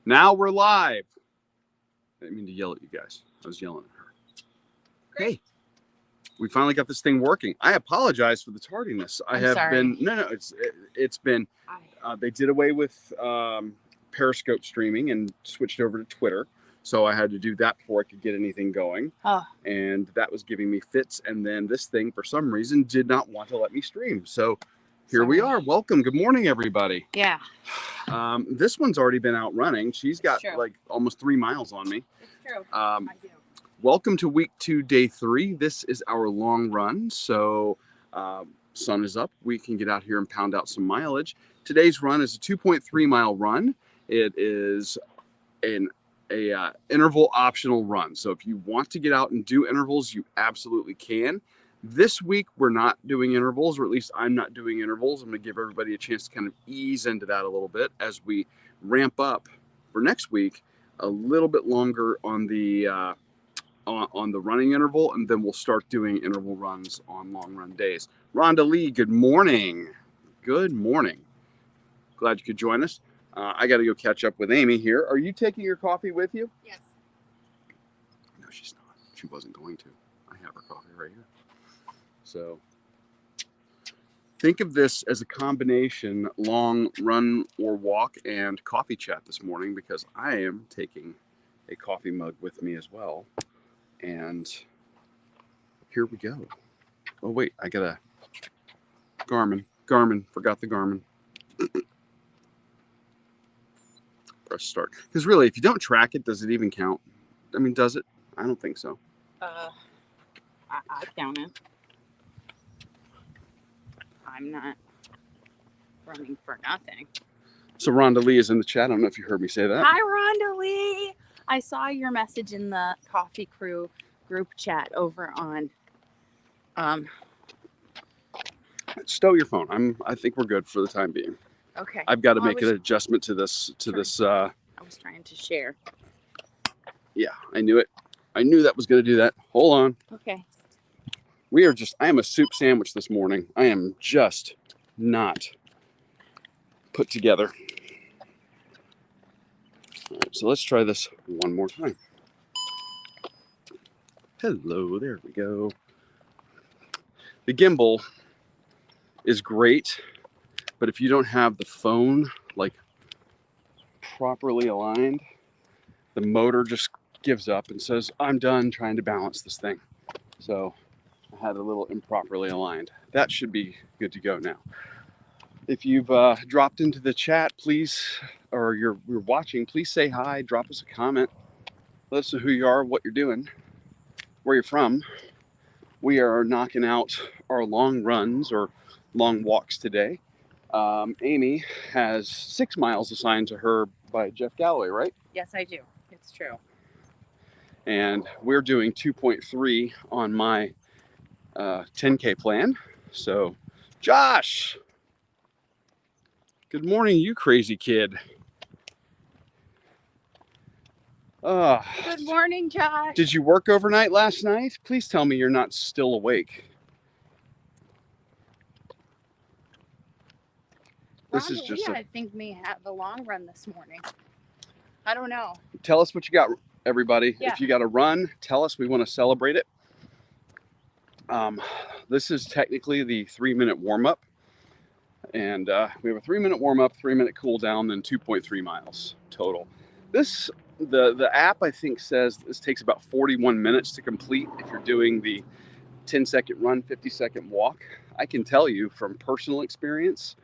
Now we're live. I didn't mean to yell at you guys. I was yelling at her. Great. Hey, we finally got this thing working. I apologize for the tardiness. I'm sorry. It's been. They did away with Periscope streaming and switched over to Twitter. So I had to do that before I could get anything going. Oh. And that was giving me fits. And then this thing, for some reason, did not want to let me stream. So here we are. Welcome. Good morning, everybody. Yeah. This one's already been out running. She's got true. like almost 3 miles on me. It's true. I do. Welcome to week 2, day 3. This is our long run. So sun is up. We can get out here and pound out some mileage. Today's run is a 2.3 mile run. It is an interval optional run. So if you want to get out and do intervals, you absolutely can. This week, we're not doing intervals, or at least I'm not doing intervals. I'm going to give everybody a chance to kind of ease into that a little bit as we ramp up for next week a little bit longer on the running interval, and then we'll start doing interval runs on long run days. Rhonda Lee, good morning. Good morning. Glad you could join us. I got to go catch up with Amy here. Are you taking your coffee with you? Yes. No, she's not. She wasn't going to. I have her coffee right here. So think of this as a combination long run or walk and coffee chat this morning, because I am taking a coffee mug with me as well. And here we go. Oh, wait, I got a Garmin. Forgot the Garmin. Press start. Because really, if you don't track it, does it even count? I mean, does it? I don't think so. I count it. I'm not running for nothing. So Rhonda Lee is in the chat. I don't know if you heard me say that. Hi, Rhonda Lee. I saw your message in the Coffee Crew group chat over on. Stow your phone. I think we're good for the time being. Okay. I've got to make an adjustment to this. I was trying to share. Yeah, I knew it. I knew that was going to do that. Hold on. Okay. I am a soup sandwich this morning. I am just not put together. All right, so let's try this one more time. Hello, there we go. The gimbal is great, but if you don't have the phone like properly aligned, the motor just gives up and says, I'm done trying to balance this thing. So I had a little improperly aligned. That should be good to go now. If you've dropped into the chat, please, or you're watching, please say hi, drop us a comment. Let us know who you are, what you're doing, where you're from. We are knocking out our long runs or long walks today. Amy has 6 miles assigned to her by Jeff Galloway, right? Yes, I do. It's true. And we're doing 2.3 on my 10K plan. So, Josh, good morning, you crazy kid. Good morning, Josh. Did you work overnight last night? Please tell me you're not still awake. This is just I think may have a long run this morning. I don't know. Tell us what you got, everybody. Yeah. If you got a run, tell us. We want to celebrate it. This is technically the 3-minute warm-up. And we have a 3-minute warm-up, 3-minute cool down, then 2.3 miles total. The app, I think, says this takes about 41 minutes to complete if you're doing the 10-second run, 50-second walk. I can tell you from personal experience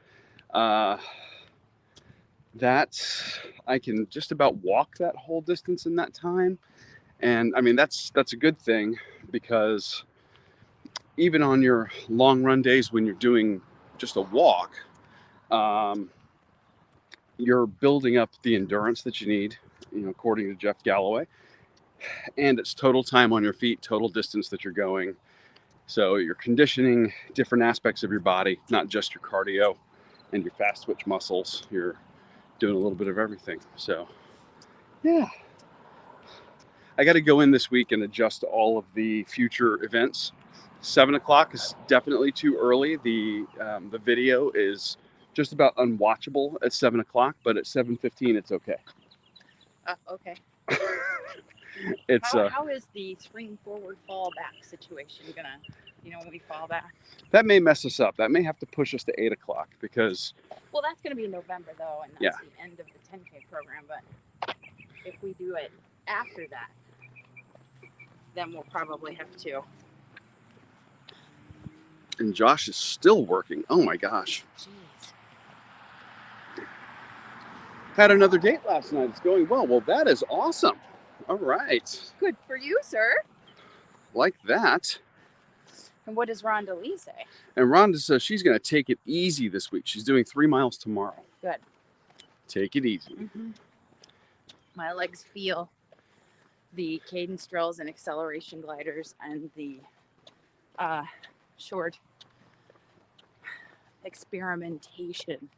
that I can just about walk that whole distance in that time. And I mean, that's a good thing, because even on your long run days when you're doing just a walk, you're building up the endurance that you need, according to Jeff Galloway. And it's total time on your feet, total distance that you're going. So you're conditioning different aspects of your body, not just your cardio and your fast twitch muscles. You're doing a little bit of everything. So, yeah. I got to go in this week and adjust all of the future events. 7 o'clock is definitely too early. The video is just about unwatchable at 7 o'clock, but at 7:15, it's okay. Okay. It's How is the spring forward fall back situation gonna, when we fall back? that may mess us up. That may have to push us to 8 o'clock because Well, that's gonna be November though, and that's the end of the 10K program. But if we do it after that, then we'll probably have to. and Josh is still working. Oh my gosh. Jeez. Had another date last night. It's going well. Well, that is awesome. All right. Good for you, sir. Like that. And what does Rhonda Lee say? And Rhonda says she's going to take it easy this week. She's doing 3 miles tomorrow. Good. Take it easy. Mm-hmm. My legs feel the cadence drills and acceleration gliders and the short experimentation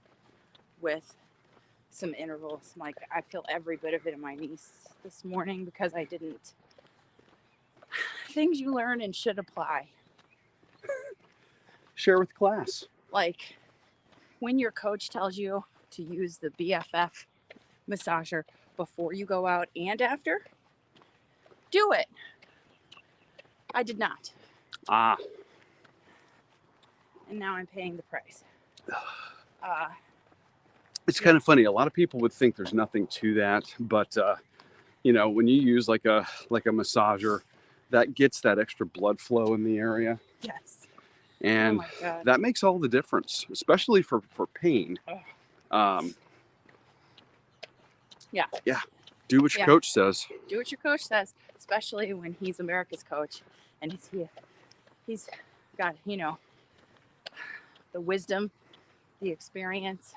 with some intervals. Like, I feel every bit of it in my knees this morning because I didn't. Things you learn and should apply. Share with class. Like, when your coach tells you to use the BFF massager before you go out and after, do it. I did not. Ah. And now I'm paying the price. It's kind of funny. A lot of people would think there's nothing to that, but when you use like a massager, that gets that extra blood flow in the area, Yes. and oh my God. that makes all the difference, especially for pain. Yeah. Do what your coach says. Do what your coach says, especially when he's America's coach, and he's got the wisdom, the experience.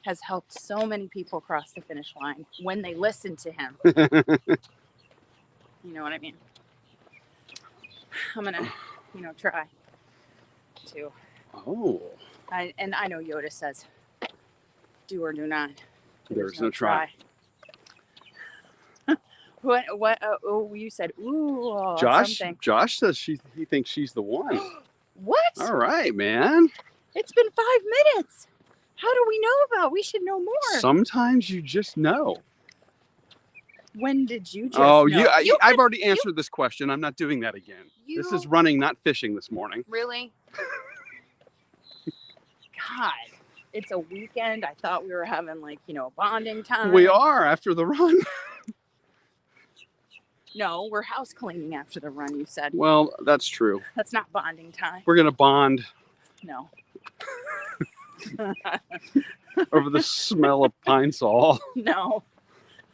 Has helped so many people cross the finish line when they listen to him. You know what I mean? I'm gonna, try to. Oh. I know Yoda says, "Do or do not." There's no try. What? Oh, you said, ooh. Something. Josh says he thinks she's the one. What? All right, man. It's been 5 minutes. How do we know about? We should know more. Sometimes you just know. When did you just know? I've already answered this question. I'm not doing that again. This is running, not fishing this morning. Really? God, it's a weekend. I thought we were having bonding time. We are after the run. No, we're house cleaning after the run, you said. Well, that's true. That's not bonding time. We're going to bond. No. Over the smell of Pine Sol. No.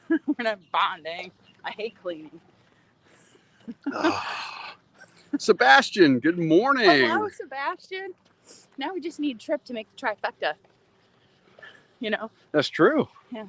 We're not bonding. I hate cleaning. Sebastian, good morning. Hello, Sebastian. Now we just need a trip to make the trifecta. That's true. Yeah.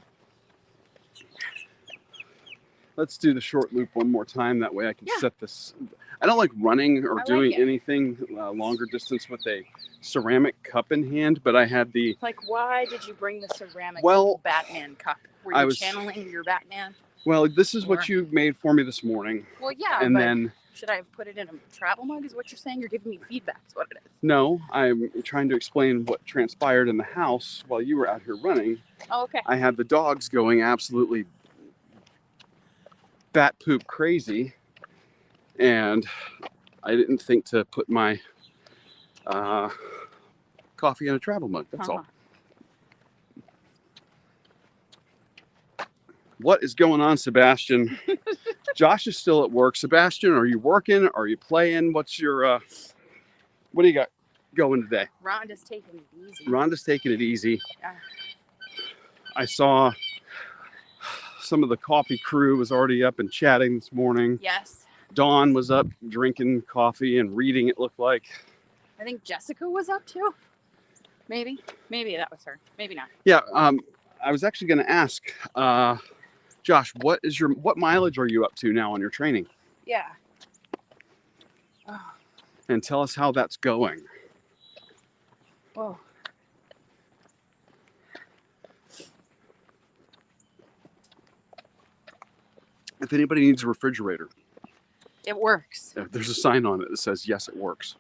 Let's do the short loop one more time. That way I can set this. I don't like running or doing anything longer distance with a ceramic cup in hand, but I had the... why did you bring the ceramic Batman cup? Were you channeling your Batman? Well, this is what you made for me this morning. Well, yeah, and then... Should I have put it in a travel mug is what you're saying? You're giving me feedback is what it is. No, I'm trying to explain what transpired in the house while you were out here running. Oh, okay. I had the dogs going absolutely bat poop crazy, and I didn't think to put my coffee in a travel mug. That's all. What is going on, Sebastian? Josh is still at work. Sebastian, are you working? Are you playing? What's your what do you got going today? Rhonda's taking it easy. Rhonda's taking it easy. I saw some of the coffee crew was already up and chatting this morning. Yes. Dawn was up drinking coffee and reading, it looked like. I think Jessica was up too. Maybe that was her. Maybe not. Yeah. I was actually going to ask, Josh, what mileage are you up to now on your training? Yeah. Oh. And tell us how that's going. Whoa. If anybody needs a refrigerator, it works. There's a sign on it that says, yes, it works.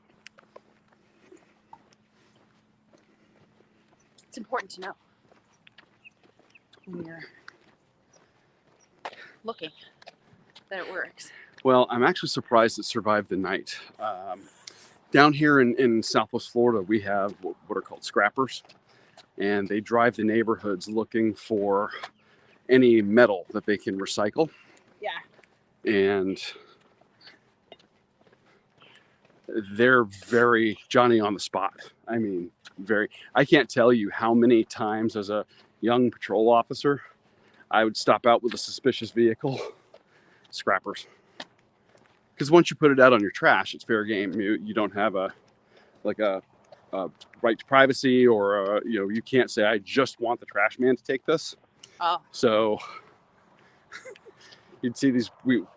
It's important to know when you're looking that it works. Well, I'm actually surprised it survived the night. Down here in Southwest Florida, we have what are called scrappers, and they drive the neighborhoods looking for any metal that they can recycle. Yeah. And they're very Johnny on the spot. I mean, I can't tell you how many times as a young patrol officer, I would stop out with a suspicious vehicle, scrappers. Because once you put it out on your trash, it's fair game. You don't have a right to privacy, or you can't say, I just want the trash man to take this. Oh. So you'd see these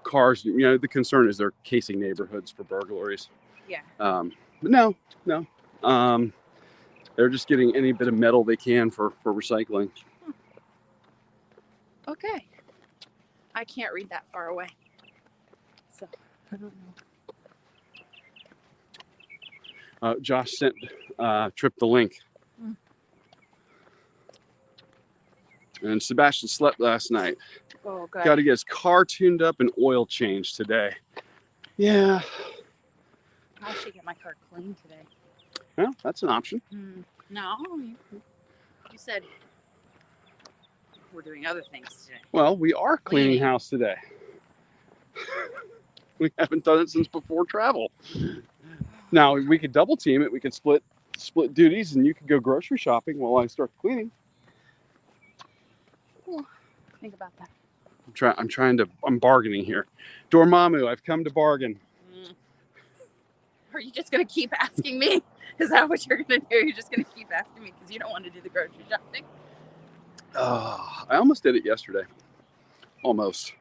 cars. The concern is they're casing neighborhoods for burglaries. Yeah. But no. They're just getting any bit of metal they can for recycling. Okay. I can't read that far away. So, I don't know. Josh sent Trip the link. And Sebastian slept last night. Oh, good. Got to get his car tuned up and oil changed today. Yeah. I should get my car cleaned today. Well, that's an option. No, you said we're doing other things today. Well, we are cleaning house today. We haven't done it since before travel. Now, we could double team it. We could split duties, and you could go grocery shopping while I start cleaning. Ooh, think about that. I'm bargaining here. Dormammu, I've come to bargain. Are you just going to keep asking me? Is that what you're going to do? You're just going to keep asking me because you don't want to do the grocery shopping? I almost did it yesterday. Almost.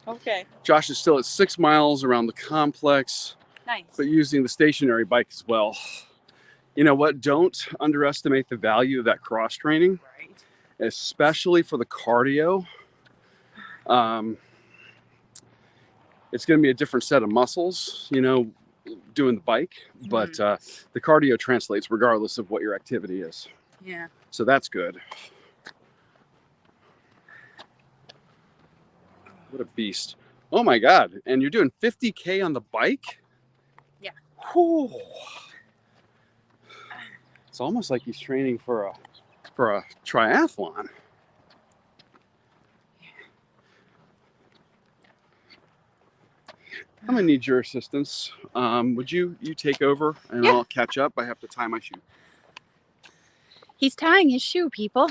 Okay. Josh is still at 6 miles around the complex. Nice. But using the stationary bike as well. You know what? Don't underestimate the value of that cross training, Right. especially for the cardio. It's going to be a different set of muscles, doing the bike, but the cardio translates regardless of what your activity is. Yeah. So that's good. What a beast. Oh my God. And you're doing 50K on the bike? Yeah. Whew. It's almost like he's training for a triathlon. I'm gonna need your assistance. Would you take over and I'll catch up? I have to tie my shoe. He's tying his shoe, people.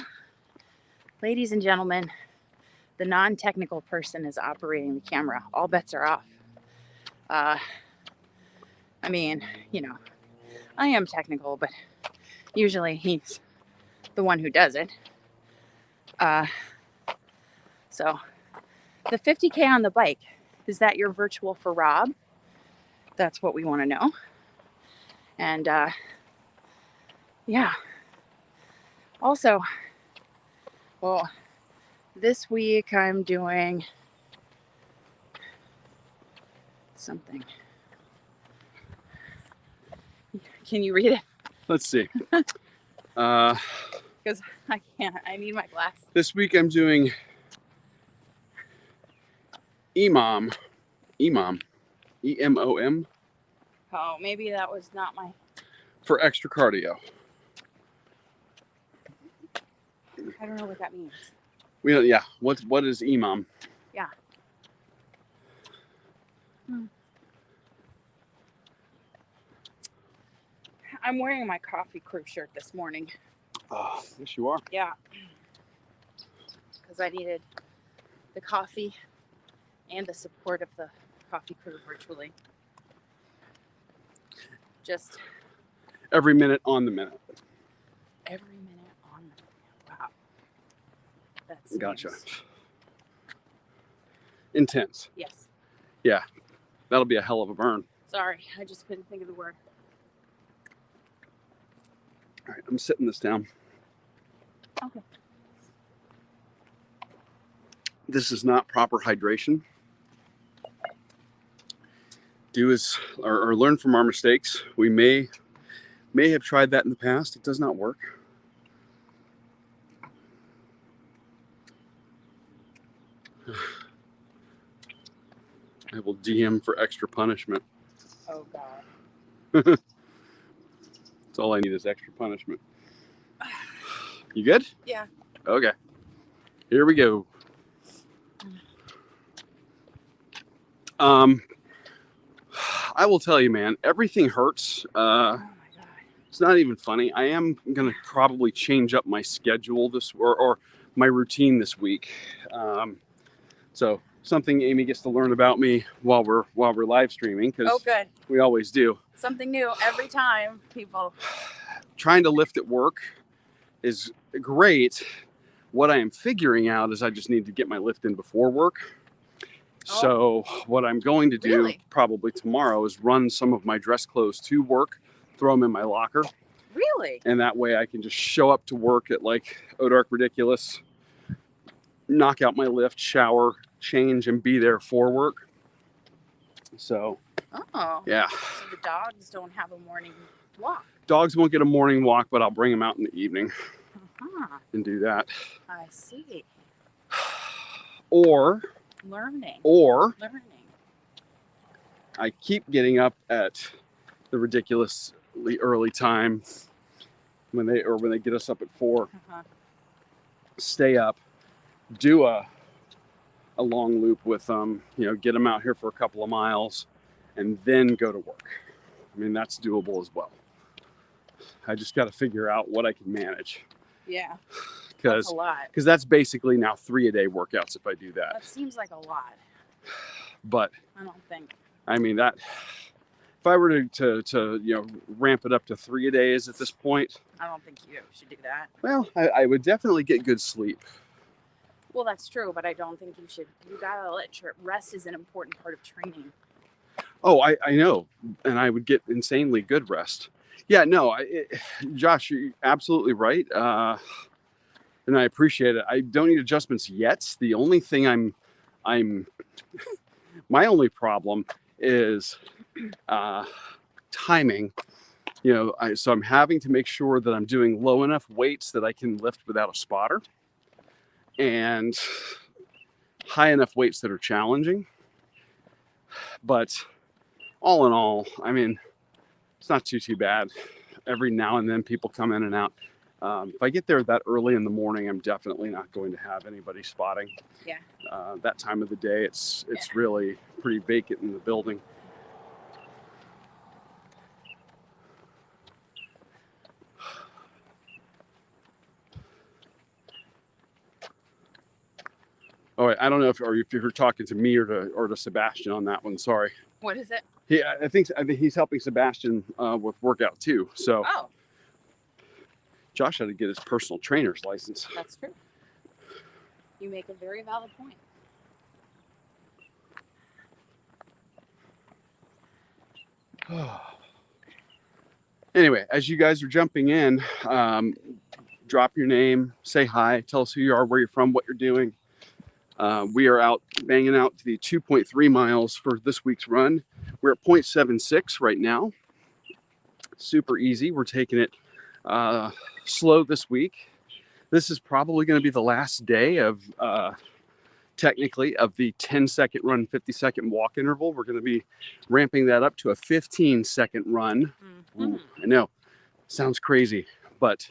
Ladies and gentlemen, the non-technical person is operating the camera. All bets are off. I am technical, but usually he's the one who does it. So the 50K on the bike, is that your virtual for Rob? That's what we want to know. And yeah. Also, well, this week I'm doing something. Can you read it? Let's see. Because I can't. I need my glass. This week I'm doing EMOM, EMOM. Oh, maybe that was not my. For extra cardio. I don't know what that means. What is EMOM? Yeah. I'm wearing my coffee crew shirt this morning. Oh, yes, you are. Yeah. Because I needed the coffee and the support of the coffee crew virtually. Just every minute on the minute. Every minute on the minute. Wow. That's Gotcha. Nice. Intense. Yes. Yeah. That'll be a hell of a burn. Sorry, I just couldn't think of the word. All right, I'm sitting this down. Okay. This is not proper hydration. Learn from our mistakes. We may have tried that in the past. It does not work. I will DM for extra punishment. Oh God. That's all I need is extra punishment. You good? Yeah. Okay. Here we go. I will tell you, man, everything hurts. Oh my God. It's not even funny. I am going to probably change up my schedule or my routine this week. So something Amy gets to learn about me while we're live streaming, because Oh, good. we always do. Something new every time, people. Trying to lift at work is great. What I am figuring out is I just need to get my lift in before work. So what I'm going to do Really? probably tomorrow is run some of my dress clothes to work, throw them in my locker, Really? and that way I can just show up to work at like Odark Ridiculous, knock out my lift, shower, change, and be there for work. So Oh. yeah, So the dogs don't have a morning walk. dogs won't get a morning walk, but I'll bring them out in the evening Uh-huh. and do that. I see. Or Learning. I keep getting up at the ridiculously early time when they get us up at 4. Uh-huh. Stay up, do a long loop with them, get them out here for a couple of miles, and then go to work. I mean, that's doable as well. I just got to figure out what I can manage. Yeah. That's a lot. Because that's basically now 3 a day workouts if I do that. That seems like a lot. But I don't think. I mean, that if I were to ramp it up to 3 a days at this point, I don't think you should do that. well, I would definitely get good sleep. Well, that's true, but I don't think you should. You gotta let your rest is an important part of training. Oh, I know, and I would get insanely good rest. Yeah, no, Josh, you're absolutely right, and I appreciate it. I don't need adjustments yet. The only thing my only problem is timing. So I'm having to make sure that I'm doing low enough weights that I can lift without a spotter, and high enough weights that are challenging. But all in all, I mean, it's not too bad. Every now and then people come in and out. If I get there that early in the morning, I'm definitely not going to have anybody spotting. Yeah. That time of the day, it's really pretty vacant in the building. Oh, I don't know if you're talking to me or to Sebastian on that one. Sorry. What is it? I think he's helping Sebastian with workout too. So Oh, Josh had to get his personal trainer's license. that's true. You make a very valid point. Anyway, as you guys are jumping in, drop your name, say hi, tell us who you are, where you're from, what you're doing. We are out banging out the 2.3 miles for this week's run. We're at 0.76 right now. Super easy. We're taking it slow this week. This is probably going to be the last day of technically of the 10-second run, 50-second walk interval. We're going to be ramping that up to a 15-second run. Mm-hmm. Ooh, I know, sounds crazy, but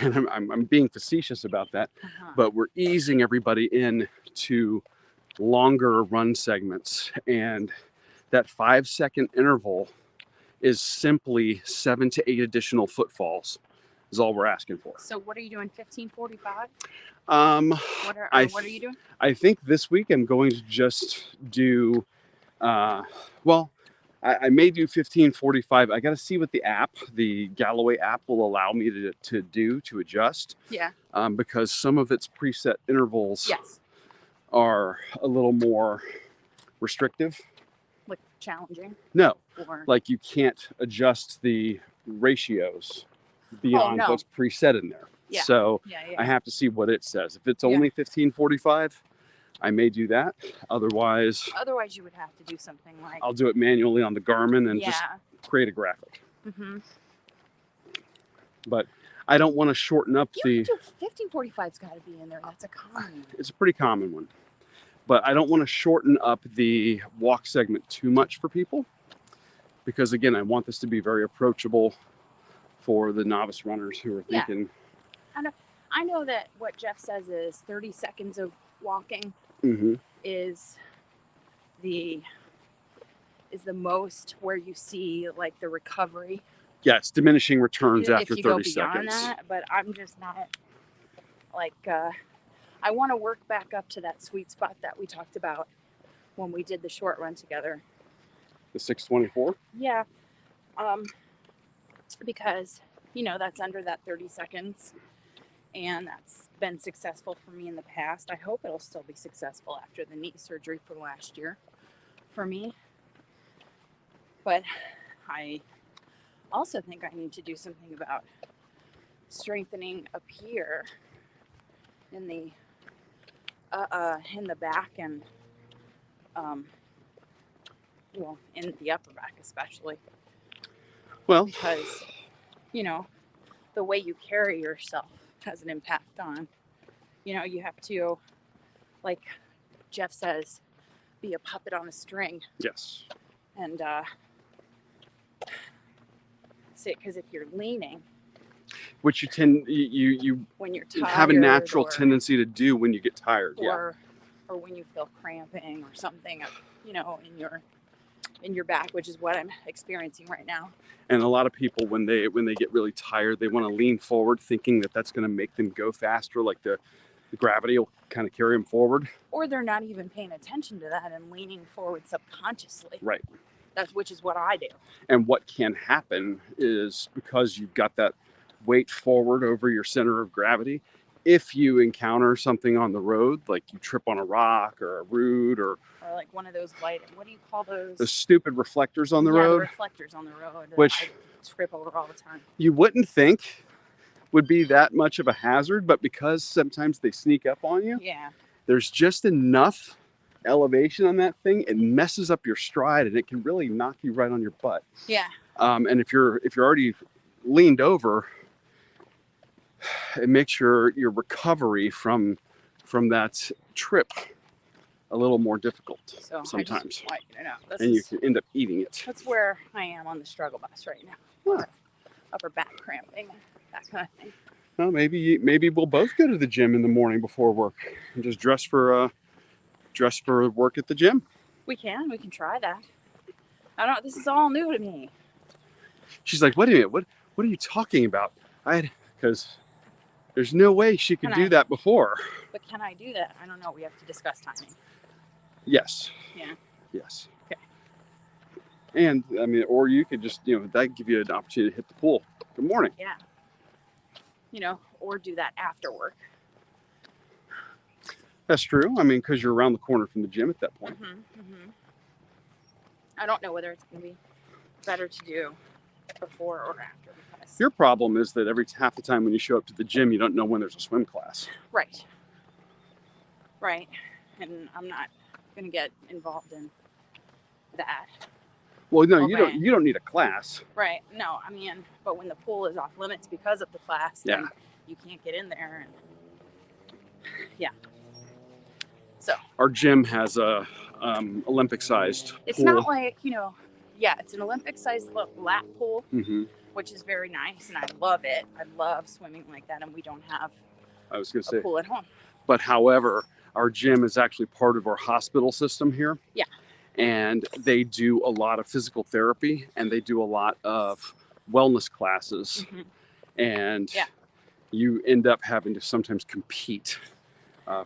and I'm being facetious about that. Uh-huh. But we're easing everybody in to longer run segments, and that 5-second interval is simply 7 to 8 additional footfalls is all we're asking for. So what are you doing? 15:45? What are you doing? I think this week I'm going to just do I may do 15:45. I got to see what the Galloway app will allow me to adjust. Yeah. Because some of its preset intervals Yes. are a little more restrictive. Like challenging. No, Or like you can't adjust the ratios beyond no. what's preset in there. Yeah. So yeah. I have to see what it says. If it's only 15:45, I may do that. Otherwise, you would have to do something like. I'll do it manually on the Garmin and just create a graphic. Mm-hmm. But I don't want to shorten up You can do 1545's got to be in there. That's a common one. It's a pretty common one, but I don't want to shorten up the walk segment too much for people, because again, I want this to be very approachable for the novice runners who are Yeah. thinking. I know that what Jeff says is 30 seconds of walking Mhm. is the most where you see like the recovery. Yes, diminishing returns if after you 30 go beyond seconds. that, but I'm just not like I want to work back up to that sweet spot that we talked about when we did the short run together. The 6:24. Yeah, because that's under that 30 seconds, and that's been successful for me in the past. I hope it'll still be successful after the knee surgery from last year for me. But I also think I need to do something about strengthening up here in the back and in the upper back especially. Well, because the way you carry yourself has an impact on, you have to, like Jeff says, be a puppet on a string. yes. And because if you're leaning, Which you when you're tired, have a natural tendency to do when you get tired. Or when you feel cramping or something, in your back, which is what I'm experiencing right now. And a lot of people, when they get really tired, they want to lean forward, thinking that that's going to make them go faster, like the gravity will kind of carry them forward. Or they're not even paying attention to that and leaning forward subconsciously. Right. Which is what I do. And what can happen is, because you've got that weight forward over your center of gravity, if you encounter something on the road, like you trip on a rock or a root or like one of those light, what do you call those? The stupid reflectors on the The road. reflectors on the road. Which I trip over all the time. You wouldn't think would be that much of a hazard, but because sometimes they sneak up on you, yeah, there's just enough elevation on that thing, it messes up your stride and it can really knock you right on your butt. Yeah. And if you're already leaned over, it makes your recovery from that trip a little more difficult sometimes. And you can end up eating it. That's where I am on the struggle bus right now. Yeah. Upper back cramping, that kind of thing. Well, maybe we'll both go to the gym in the morning before work and just dress for work at the gym. We can try that. I don't. This is all new to me. She's like, wait a minute, what are you talking about? Because there's no way she could do that before. But can I do that? I don't know. We have to discuss timing. Yes. Yeah. Yes. Okay. And I mean, or you could just, that give you an opportunity to hit the pool. Good morning. Yeah. Or do that after work. That's true. I mean, because you're around the corner from the gym at that point. I don't know whether it's going to be better to do before or after. Because your problem is that half the time when you show up to the gym, you don't know when there's a swim class. Right. And I'm not going to get involved in that. Well, no, you don't need a class. Right. No, I mean, but when the pool is off limits because of the class, then you can't get in there. And so our gym has a Olympic-sized It's pool. not like, it's an Olympic-sized lap pool, which is very nice, and I love it. I love swimming like that, and we don't have a pool at home. But however, our gym is actually part of our hospital system here. Yeah. And they do a lot of physical therapy, and they do a lot of wellness classes. And you end up having to sometimes compete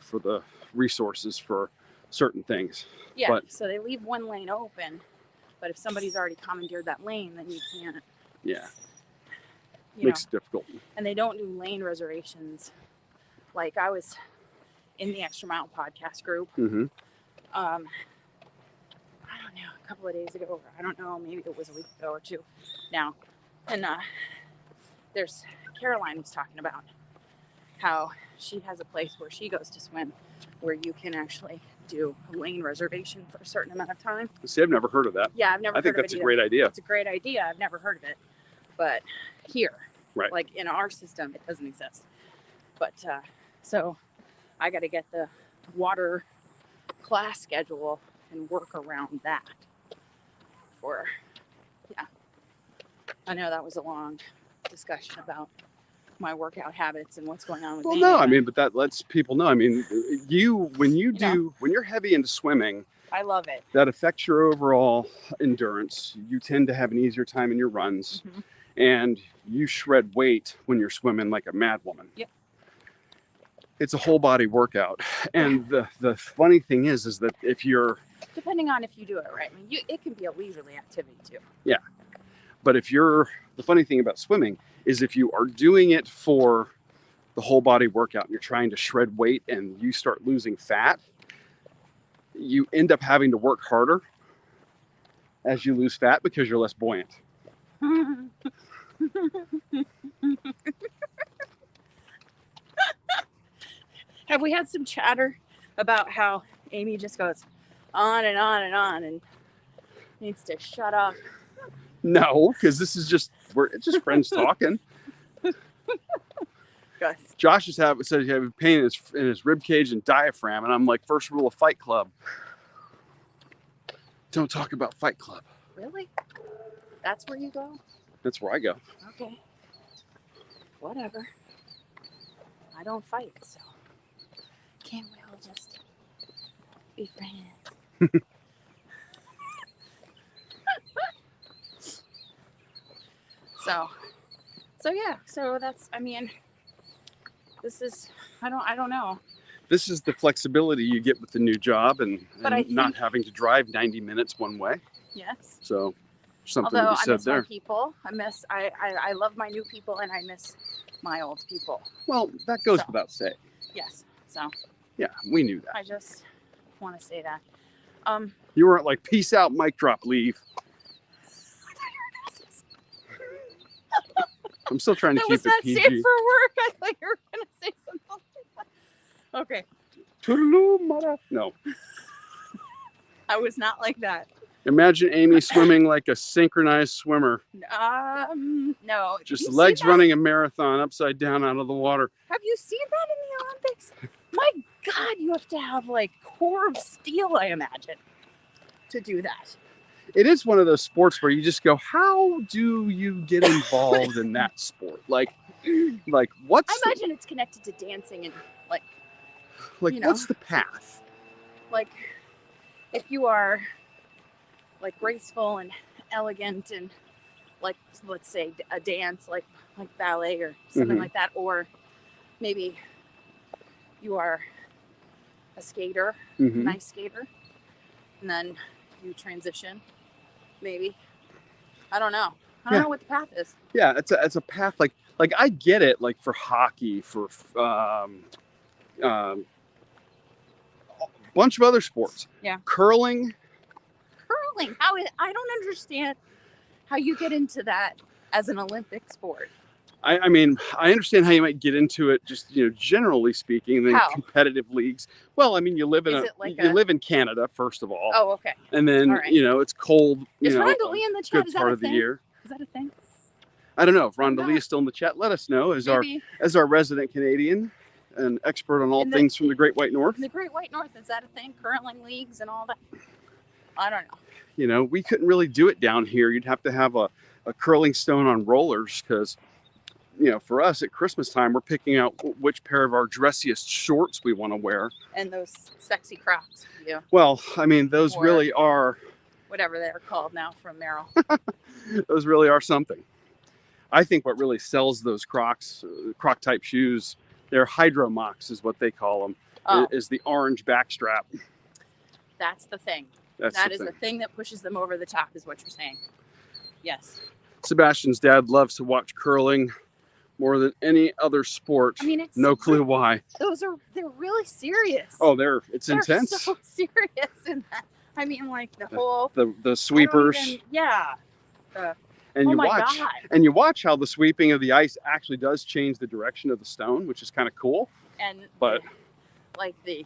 for the resources for certain things. Yeah, so they leave one lane open, but if somebody's already commandeered that lane, then you can't. Yeah. Makes it difficult. And they don't do lane reservations. Like I was in the Extra Mile podcast group. I don't know, a couple of days ago, or I don't know, maybe it was a week ago or two now. And there's Caroline who's talking about how she has a place where she goes to swim where you can actually do a lane reservation for a certain amount of time. See, I've never heard of that. Yeah, I've never heard of it. I think that's a great idea. It's a great idea. I've never heard of it. But here, Right. Like in our system, it doesn't exist. But so I got to get the water class schedule and work around that. I know that was a long discussion about my workout habits and what's going on with Well, me. no, but I mean, but that lets people know. I mean, when you're heavy into swimming, I love it. that affects your overall endurance. You tend to have an easier time in your runs, Mhm. and you shred weight when you're swimming like a mad woman. Yep. It's a whole body workout, and the funny thing is that if you're Depending on if you do it right. I mean, it can be a leisurely activity too. But the funny thing about swimming is if you are doing it for the whole body workout and you're trying to shred weight and you start losing fat, you end up having to work harder as you lose fat because you're less buoyant. Have we had some chatter about how Amy just goes on and on and on and needs to shut up? No, because we're just friends talking. Gus. Josh said he had pain in his rib cage and diaphragm, and I'm like, first rule of Fight Club: don't talk about Fight Club. Really? That's where you go? That's where I go. Okay. Whatever. I don't fight, so can't we all just be friends? So yeah. So that's. I mean, this is. I don't know. This is the flexibility you get with the new job and not think- having to drive 90 minutes one way. Yes. So something Although to be I said miss there. my people, I love my new people, and I miss my old people. Well, that goes So. without saying. Yes. So Yeah, we knew that. I just want to say that. You weren't like, peace out, mic drop, leave. I'm still trying to That keep was it not PG. safe for work. I thought you were gonna say something like that. Okay. Toodaloo, mother. No. I was not like that. Imagine Amy swimming like a synchronized swimmer. No. Just You've legs seen that? running a marathon upside down out of the water. Have you seen that in the Olympics? My God, you have to have like core of steel, I imagine, to do that. It is one of those sports where you just go, how do you get involved in that sport? Like what's I imagine it's connected to dancing and you know. what's the path? like if you are like graceful and elegant and like let's say a dance like ballet or something Mhm. like that, or maybe you are a skater, Mhm. nice skater, and then you transition, maybe. I don't know. I don't know what the path is. Yeah, it's a path like I get it, like for hockey, for a bunch of other sports. Yeah. Curling. I don't understand how you get into that as an Olympic sport. I mean, I understand how you might get into it, just generally speaking, in How? competitive leagues. Well, I mean, you live in Is it like you live in Canada, first of all, Oh, okay. and then all right. it's cold. Is a Rhonda Lee in the chat? good Is that part a of the thing? year. Is that a thing? I don't know if Rhonda not? Lee is still in the chat. Let us know as Maybe our resident Canadian and expert on all In the- things from the Great White North. in the Great White North, is that a thing? Curling leagues and all that? I don't know. We couldn't really do it down here. You'd have to have a curling stone on rollers because, for us at Christmas time, we're picking out which pair of our dressiest shorts we want to wear. And those sexy Crocs, Well, I mean, those Or- really are whatever they're called now from Merrill. something. I think what really sells those Crocs, Croc type shoes, they're Hydro Mocs is what they call them, Oh, is the orange backstrap. that's the thing. That's That the is thing. the thing that pushes them over the top, is what you're saying. Yes. Sebastian's dad loves to watch curling more than any other sport. I mean, it's No clue why. they're really serious. Oh, it's They're intense. so serious in that. I mean, like the whole The sweepers, and oh you my watch God. and you watch how the sweeping of the ice actually does change the direction of the stone, which is kind of cool. And But- like the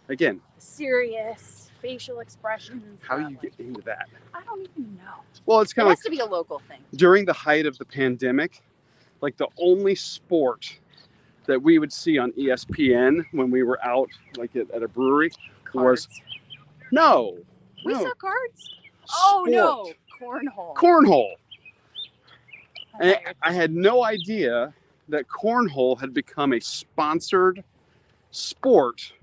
Again, serious facial expressions. how that, you get into that? I don't even know. Well, it's It kind of has like to be a local thing. during the height of the pandemic, like the only sport that we would see on ESPN when we were out, like at a brewery, was Cards. no. We no, saw cards. Oh sport. no, cornhole. Cornhole. And Okay. I had no idea that cornhole had become a sponsored sport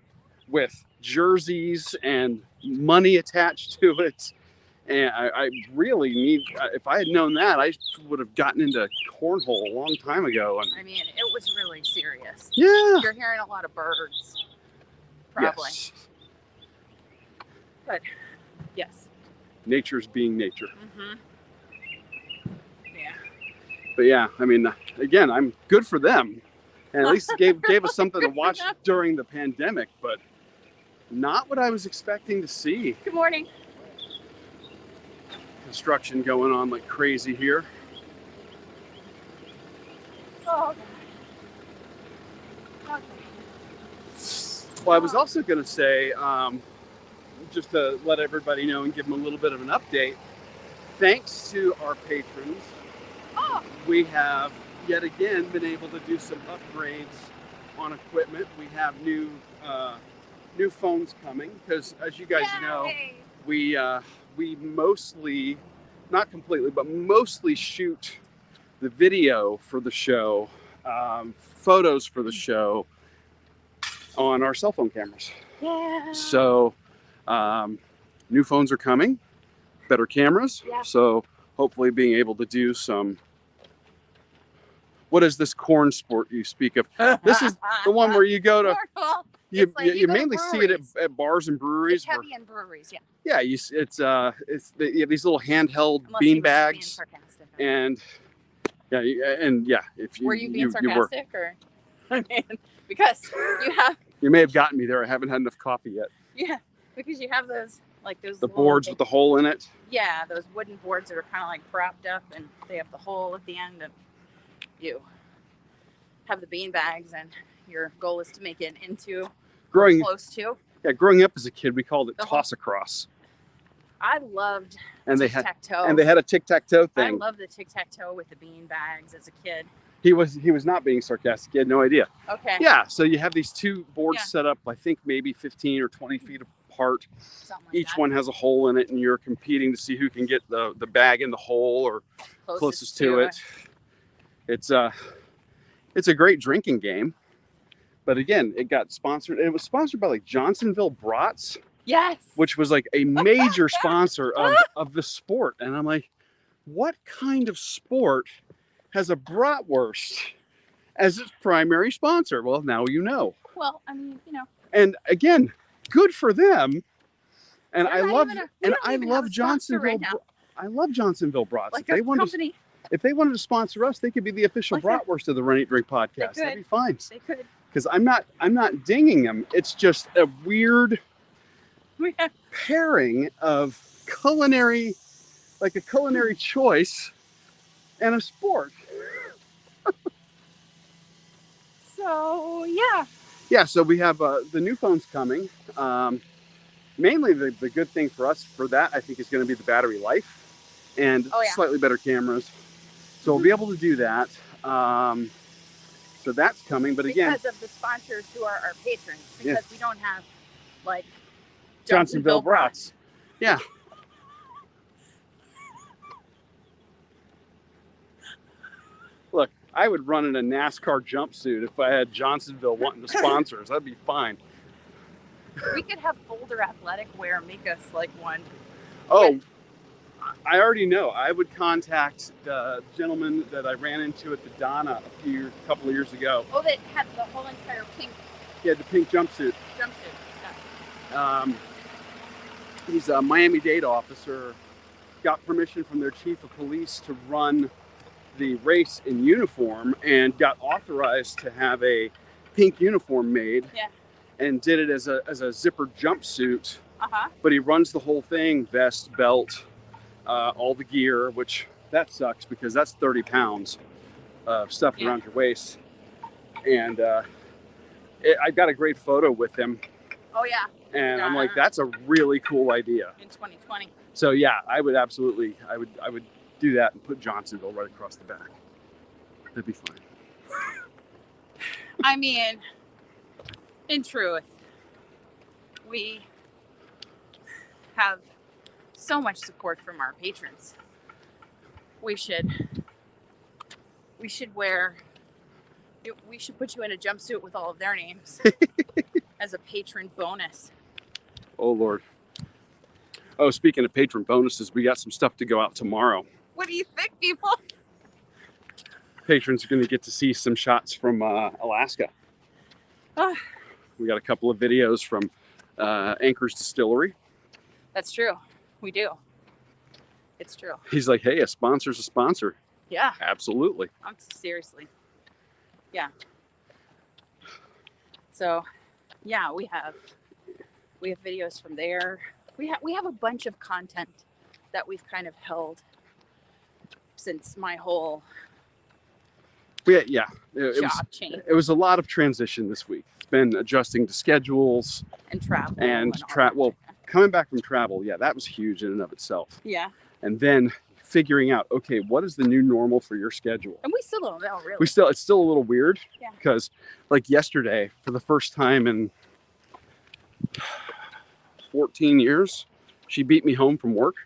with jerseys and money attached to it. And I really need, if I had known that, I would have gotten into cornhole a long time ago. And I mean, it was really serious. yeah. You're hearing a lot of birds. Probably. Yes. Yes. Nature's being nature. Mm-hmm. Yeah. But yeah, I mean, again, I'm good for them. And at least gave us something to Good for watch them. during the pandemic, but not what I was expecting to see. Good morning. Construction going on like crazy here. Oh. Okay. Well, I was also going to say, just to let everybody know and give them a little bit of an update, thanks to our patrons, Oh. we have yet again been able to do some upgrades on equipment. We have new phones coming because, as you guys know, Yay. we mostly, not completely, but mostly shoot the video for the show, photos for the show on our cell phone cameras. Yeah. So new phones are coming, better cameras. Yeah. So hopefully being able to do some, what is this corn sport you speak of? This is the one where you go to, Cornhole. you It's like you go to mainly see it breweries. at bars and breweries. It's heavy in breweries, yeah. Yeah, you have these little handheld Unless bean he was being bags, sarcastic. and if Were you being you were, sarcastic or? I mean, because you have, you may have gotten me there. I haven't had enough coffee yet. yeah, because you have those, like those The little boards things- with the hole in it. yeah, those wooden boards that are kind of like propped up and they have the hole at the end, and you have the bean bags, and your goal is to make it into Growing close to. growing up as a kid, we called it The hole. toss across, I loved and they tic-tac-toe. had a tic-tac-toe I thing. loved the tic-tac-toe with the bean bags as a kid. He was not being sarcastic. He had no idea. Okay. Yeah, so you have these two boards Yeah. set up, I think maybe 15 or 20 feet apart. Something like Each that. one has a hole in it, and you're competing to see who can get the bag in the hole or closest to it. It's a great drinking game. But again, it got sponsored. It was sponsored by like Johnsonville Brats, Yes. which was like a major sponsor of the sport. And I'm like, what kind of sport has a bratwurst as its primary sponsor? Well, now you know. Well, I mean, you know. And again, good for them. And They're I not love even a- we and don't I even have love a sponsor right Johnsonville. now. I love Johnsonville Brats. Like If a company, if they wanted to sponsor us, they could be the official Like a- bratwurst of the Run Eat Drink podcast. They That'd could. be fine. they could. Because I'm not dinging them. It's just a weird We have, pairing of culinary choice and a sport. so yeah. Yeah, so we have the new phones coming. Mainly the good thing for us for that, I think, is going to be the battery life and Oh, yeah. slightly better cameras. So we'll be able to do that. So that's coming. But again, Because of the sponsors who are our patrons, Yeah. because we don't have like Johnsonville Brats. Yeah. Look, I would run in a NASCAR jumpsuit if I had Johnsonville wanting to sponsor us. That'd be fine. We could have Boulder Athletic Wear make us like one. Oh, I already know. I would contact the gentleman that I ran into at the Donna a couple of years ago. Oh, that had the whole entire pink He had the pink jumpsuit. jumpsuit. He's a Miami-Dade officer. Got permission from their chief of police to run the race in uniform, and got authorized to have a pink uniform made. Yeah. And did it as a zipper jumpsuit. Uh-huh. But he runs the whole thing: vest, belt, all the gear. Which that sucks because that's 30 pounds of stuff Yeah. around your waist. And I got a great photo with him, Oh yeah. and I'm like, Yeah. that's a really cool idea. In 2020. So yeah, I would absolutely, I would do that and put Johnsonville right across the back. That'd be fine. I mean, in truth, we have so much support from our patrons. We should put you in a jumpsuit with all of their names as a patron bonus. Oh, Lord. Oh, speaking of patron bonuses, we got some stuff to go out tomorrow. What do you think, people? Patrons are going to get to see some shots from Alaska. We got a couple of videos from Anchor's Distillery. That's true. We do. It's true. He's like, hey, a sponsor's a sponsor. Yeah. Absolutely. Seriously. Yeah. So, yeah, we have videos from there. We have a bunch of content that we've kind of held since my whole It job change was a lot of transition this week. It's been adjusting to schedules and travel well, coming back from travel. Yeah, that was huge in and of itself. Yeah. And then figuring out, okay, what is the new normal for your schedule? And we still don't know, really. It's still a little weird. Yeah. Because like yesterday, for the first time in 14 years, she beat me home from work.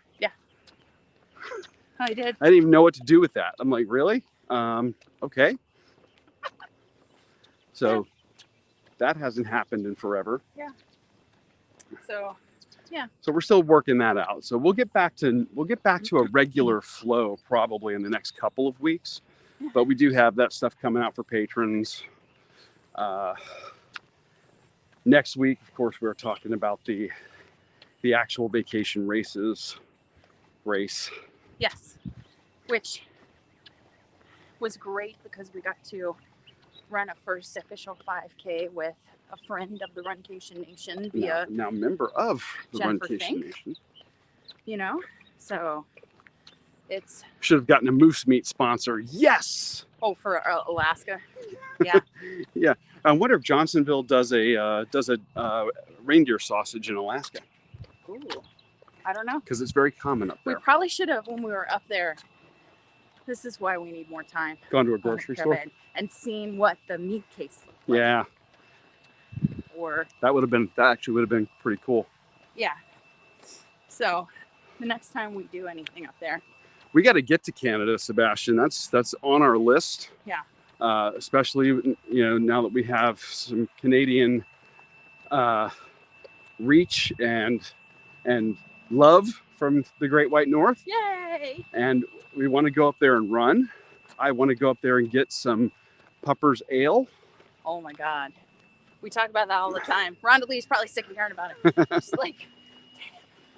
I did. I didn't even know what to do with that. I'm like, really? Okay. So that hasn't happened in forever. So So we're still working that out. So we'll get back to a regular flow probably in the next couple of weeks. But we do have that stuff coming out for patrons. Next week, of course, we're talking about the actual vacation race. yes, which was great because we got to run a first official 5K with a friend of the Runcation Nation via Now member of the Jennifer Runcation Fink. Nation. So it's Should have gotten a moose meat sponsor. Yes. for Alaska. Yeah. I wonder if Johnsonville does a reindeer sausage in Alaska, Ooh, I don't know. because it's very common up We there. probably should have when we were up there. This is why we need more time. Gone to a on the grocery store. pyramid and seen what the meat case looked like. Yeah, Or that actually would have been pretty cool. yeah. So the next time we do anything up there, We got to get to Canada, Sebastian. That's on our list. Yeah. Especially now that we have some Canadian reach and love from the Great White North, yay! and we want to go up there and run. I want to go up there and get some Pupper's Ale. Oh my God, we talk about that all the time. Rhonda Lee's probably sick of hearing about it. She's like,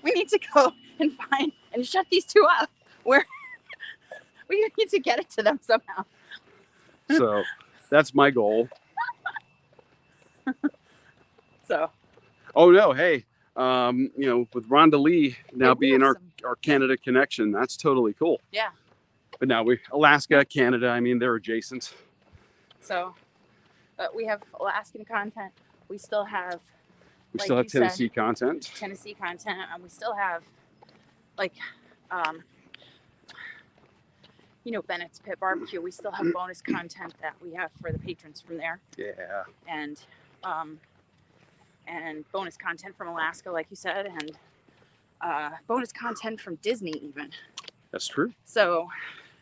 we need to go and find and shut these two up. We need to get it to them somehow. So that's my goal. So Oh no, hey, with Rhonda Lee now we being have our Canada connection, that's totally cool. Yeah. But now Alaska, Canada, I mean, they're adjacent. So we have Alaskan content. We still have We like still have you said, Tennessee content. Tennessee content, and we still have Bennett's Pit Barbecue. We still have bonus content that we have for the patrons from there, Yeah. and bonus content from Alaska, like you said, and bonus content from Disney even. That's true. So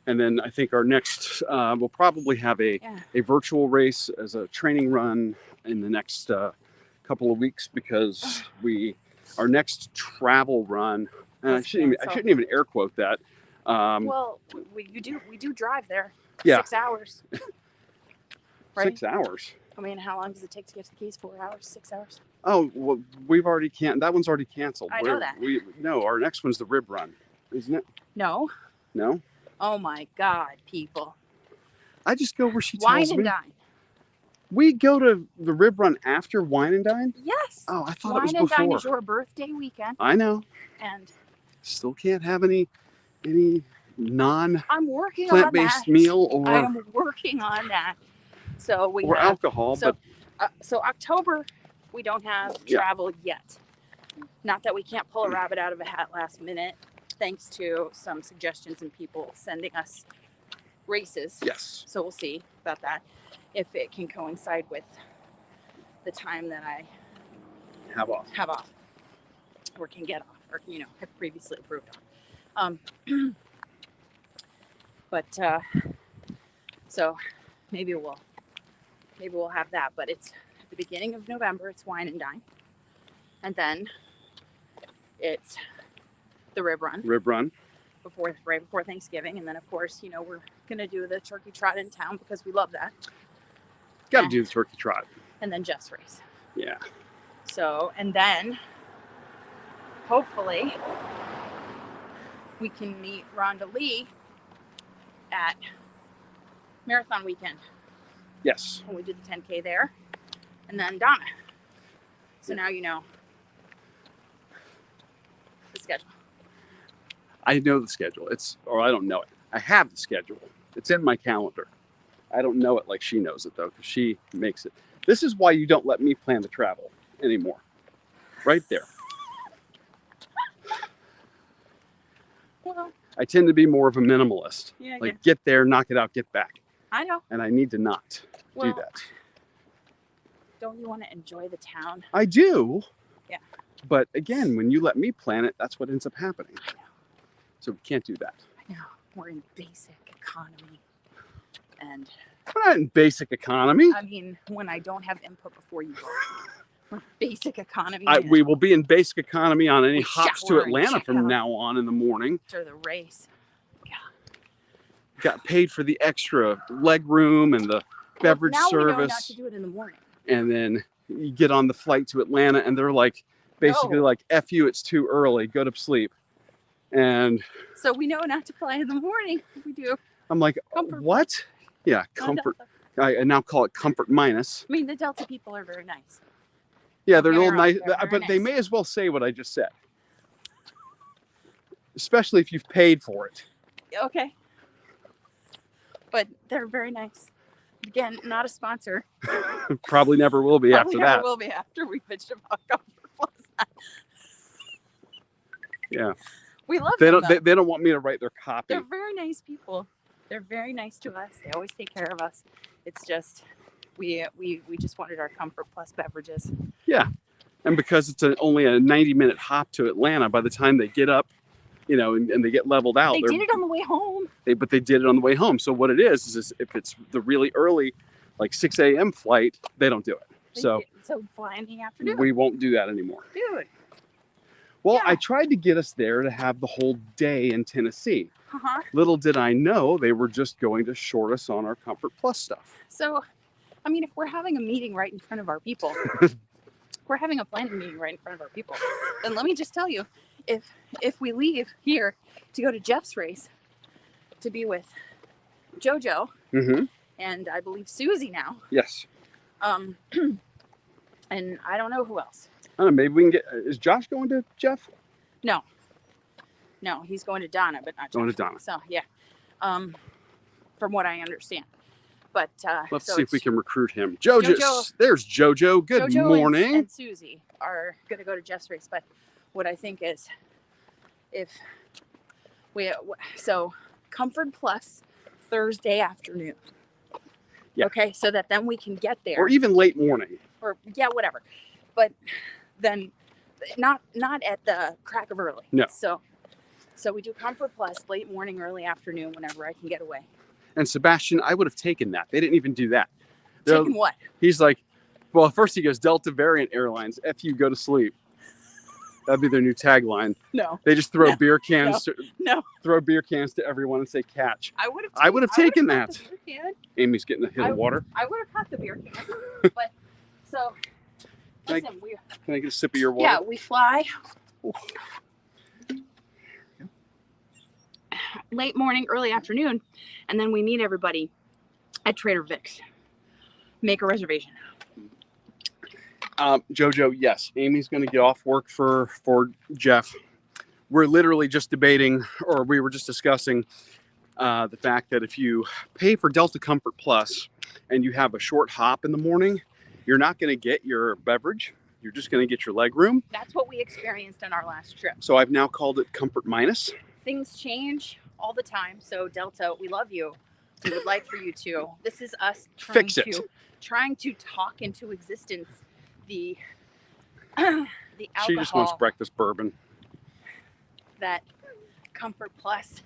And then I think our next, we'll probably have a virtual race as a training run in the next couple of weeks, because our next travel run, and I shouldn't even air quote that. well, we do drive there. Yeah. 6 hours. Right? 6 hours. I mean, how long does it take to get to the Keys? 4 hours? 6 hours? Oh, well, that one's already canceled. I know that. No, our next one's the Rib Run, isn't it? No. No? Oh my God, people. I just go where she Wine tells and me. dine. We go to the Rib Run after Wine and Dine? Yes. Oh, I thought Wine it was and before. dine is your birthday weekend, I know. and Still can't have any non I'm working plant-based on that. meal I am working on that. So we or have alcohol, so but so October we don't have Yeah. travel yet. Not that we can't pull a rabbit out of a hat last minute, thanks to some suggestions and people sending us races. Yes. So we'll see about that, if it can coincide with the time that I Have off. or can get off, or have previously approved on. But so maybe we'll have that. But it's at the beginning of November. It's wine and dine, and then it's the rib run right before Thanksgiving, and then of course we're gonna do the turkey trot in town because we love that. Got to do the turkey trot. And then Jeff's race. Yeah. So, and then hopefully we can meet Rhonda Lee at marathon weekend Yes. when we do the 10K there, and then Donna. So now you know the schedule. I know the schedule. Or I don't know it. I have the schedule. It's in my calendar. I don't know it like she knows it though, because she makes it. This is why you don't let me plan the travel anymore. Right there. Well, I tend to be more of a minimalist. yeah, Like get there, knock it out, get back. I know. And I need to not Well, do that. Don't you want to enjoy the town? I do. Yeah. But again, when you let me plan it, that's what ends up happening. I know. So we can't do that. I know. We're in basic economy. And We're not in basic economy. I mean, when I don't have input before you go. We're basic economy. We will be in basic economy on any We hops to shower and Atlanta check from out. now on in the morning. After the race. Got paid for the extra leg room and the beverage now we know not service. to do it in the morning. And then you get on the flight to Atlanta and they're like, basically No. like, F you, it's too early, go to sleep. And So we know not to fly in the morning. We do. I'm like, Comfort. what? Yeah, comfort. I now call it comfort minus. I mean, the Delta people are very nice. Yeah, they're a Don't little get me nice, wrong, they're but very they nice. may as well say what I just said. Especially if you've paid for it. Okay. But they're very nice. Again, not a sponsor. Probably never will be Probably after never that. will be after we bitched about Comfort Plus. Yeah. We love They them. don't though. they don't want me to write their copy. They're very nice people. They're very nice to us. They always take care of us. It's just we just wanted our Comfort Plus beverages. And because it's only a 90-minute hop to Atlanta, by the time they get up, and they get leveled out, They did it on the way home. but they did it on the way home. So what it is if it's the really early, like 6 a.m. flight, they don't do it. So So fly in the afternoon. we won't do that anymore. Dude. Well, Yeah. I tried to get us there to have the whole day in Tennessee. Uh-huh. Little did I know they were just going to short us on our Comfort Plus stuff. So, I mean, if we're having a meeting right in front of our people, we're having a planning meeting right in front of our people, then let me just tell you, if we leave here to go to Jeff's race to be with JoJo Mm-hmm. and I believe Susie now, Yes. and I don't know who else. I don't know, maybe we can get. Is Josh going to Jeff? No, he's going to Donna, but not Going Jeff. to Donna. So yeah, from what I understand. But Let's so see if we it's can recruit him. JoJo. JoJo- There's JoJo. Good JoJo morning. and Susie are going to go to Jeff's race. But what I think is, if so Comfort Plus Thursday afternoon. Yeah. Okay, so that then we can get there. Or even late morning. Or yeah, whatever. But then not at the crack of early. No. So we do Comfort Plus late morning, early afternoon, whenever I can get away. And Sebastian, I would have taken that. They didn't even do that. They're- Taking what? He's like, well, first he goes, Delta Variant Airlines, F you, go to sleep. That'd be their new tagline. No. They just throw No. beer cans No. throw beer cans to everyone and say catch. I would have taken caught that. the beer can. Amy's getting a hit of water. I would have caught the beer can. But so Can I- listen, Can I get a sip of your water? yeah, we fly late morning, early afternoon, and then we meet everybody at Trader Vic's. Make a reservation. JoJo, yes. Amy's going to get off work for Jeff. We're literally just debating, or we were just discussing the fact that if you pay for Delta Comfort Plus and you have a short hop in the morning, you're not going to get your beverage. You're just going to get your leg room. That's what we experienced on our last trip. So I've now called it Comfort Minus. Things change all the time. So Delta, we love you, we would like for you to. This is us trying Fix it. trying to talk into existence the the alcohol She just wants breakfast bourbon. that Comfort Plus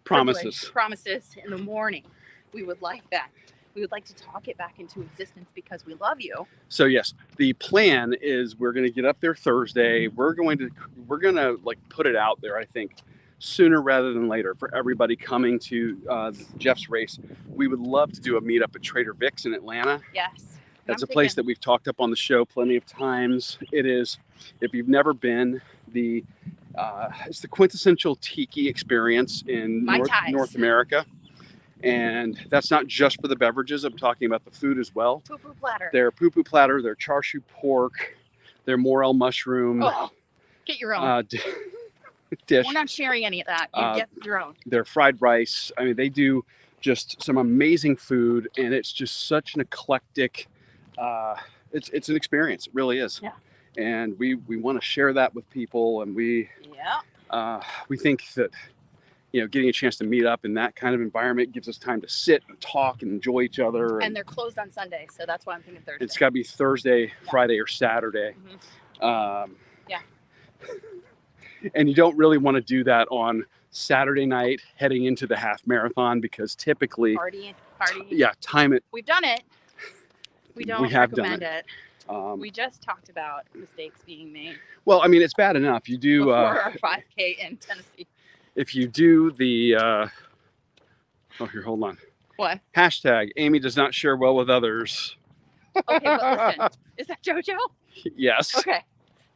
Promises. promises in the morning. We would like that. We would like to talk it back into existence because we love you. So yes, the plan is we're going to get up there Thursday. We're going to like put it out there. I think sooner rather than later for everybody coming to Jeff's race. We would love to do a meetup at Trader Vic's in Atlanta. Yes. That's a place that we've talked up on the show plenty of times. It is, if you've never been, it's the quintessential tiki experience in North America. And that's not just for the beverages. I'm talking about the food as well. Poo-poo platter. Their poo-poo platter, their char siu pork, their morel mushroom. Oh, get your own. Dish. We're not sharing any of that. You get your own. Their fried rice. I mean, they do just some amazing food, and it's just such an eclectic. It's an experience. It really is. Yeah. And we want to share that with people, and we think that getting a chance to meet up in that kind of environment gives us time to sit and talk and enjoy each other. And they're closed on Sunday, so that's why I'm thinking Thursday. It's got to be Thursday, Friday, or Saturday. Mm-hmm. Yeah. And you don't really want to do that on Saturday night heading into the half marathon because typically party. Time it. We've done it. We don't recommend it. We just talked about mistakes being made. Well, I mean, it's bad enough. You do before our 5K in Tennessee. If you do the here, hold on. What? Hashtag Amy does not share well with others. Okay, but listen, is that JoJo? Yes. Okay.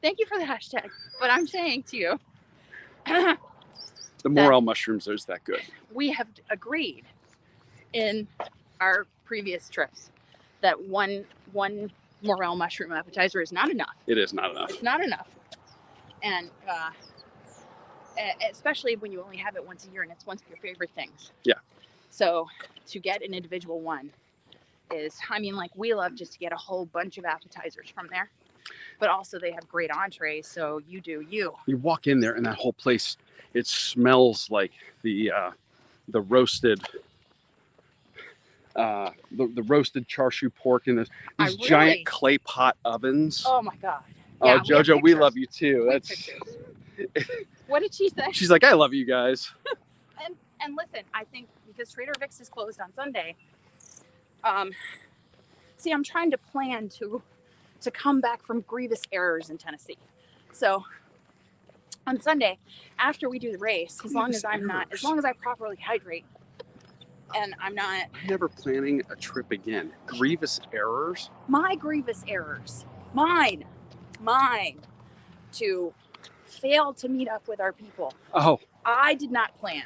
Thank you for the hashtag. But I'm saying to you, the morel mushrooms is that good. We have agreed in our previous trips that one morel mushroom appetizer is not enough. It is not enough. It's not enough. And especially when you only have it once a year and it's one of your favorite things. Yeah. So to get an individual one is, I mean, like we love just to get a whole bunch of appetizers from there, but also they have great entrees. So you do you. You walk in there and that whole place, it smells like the roasted, the roasted char siu pork in these giant clay pot ovens. Oh my God. Yeah, JoJo, we love you too. That's. What did she say? She's like, I love you guys. and listen, I think because Trader Vic's is closed on Sunday, see, I'm trying to plan to come back from grievous errors in Tennessee. So on Sunday, after we do the race, as long as I properly hydrate and I'm not never planning a trip again. Grievous errors? My grievous errors. Mine to fail to meet up with our people. Oh. I did not plan.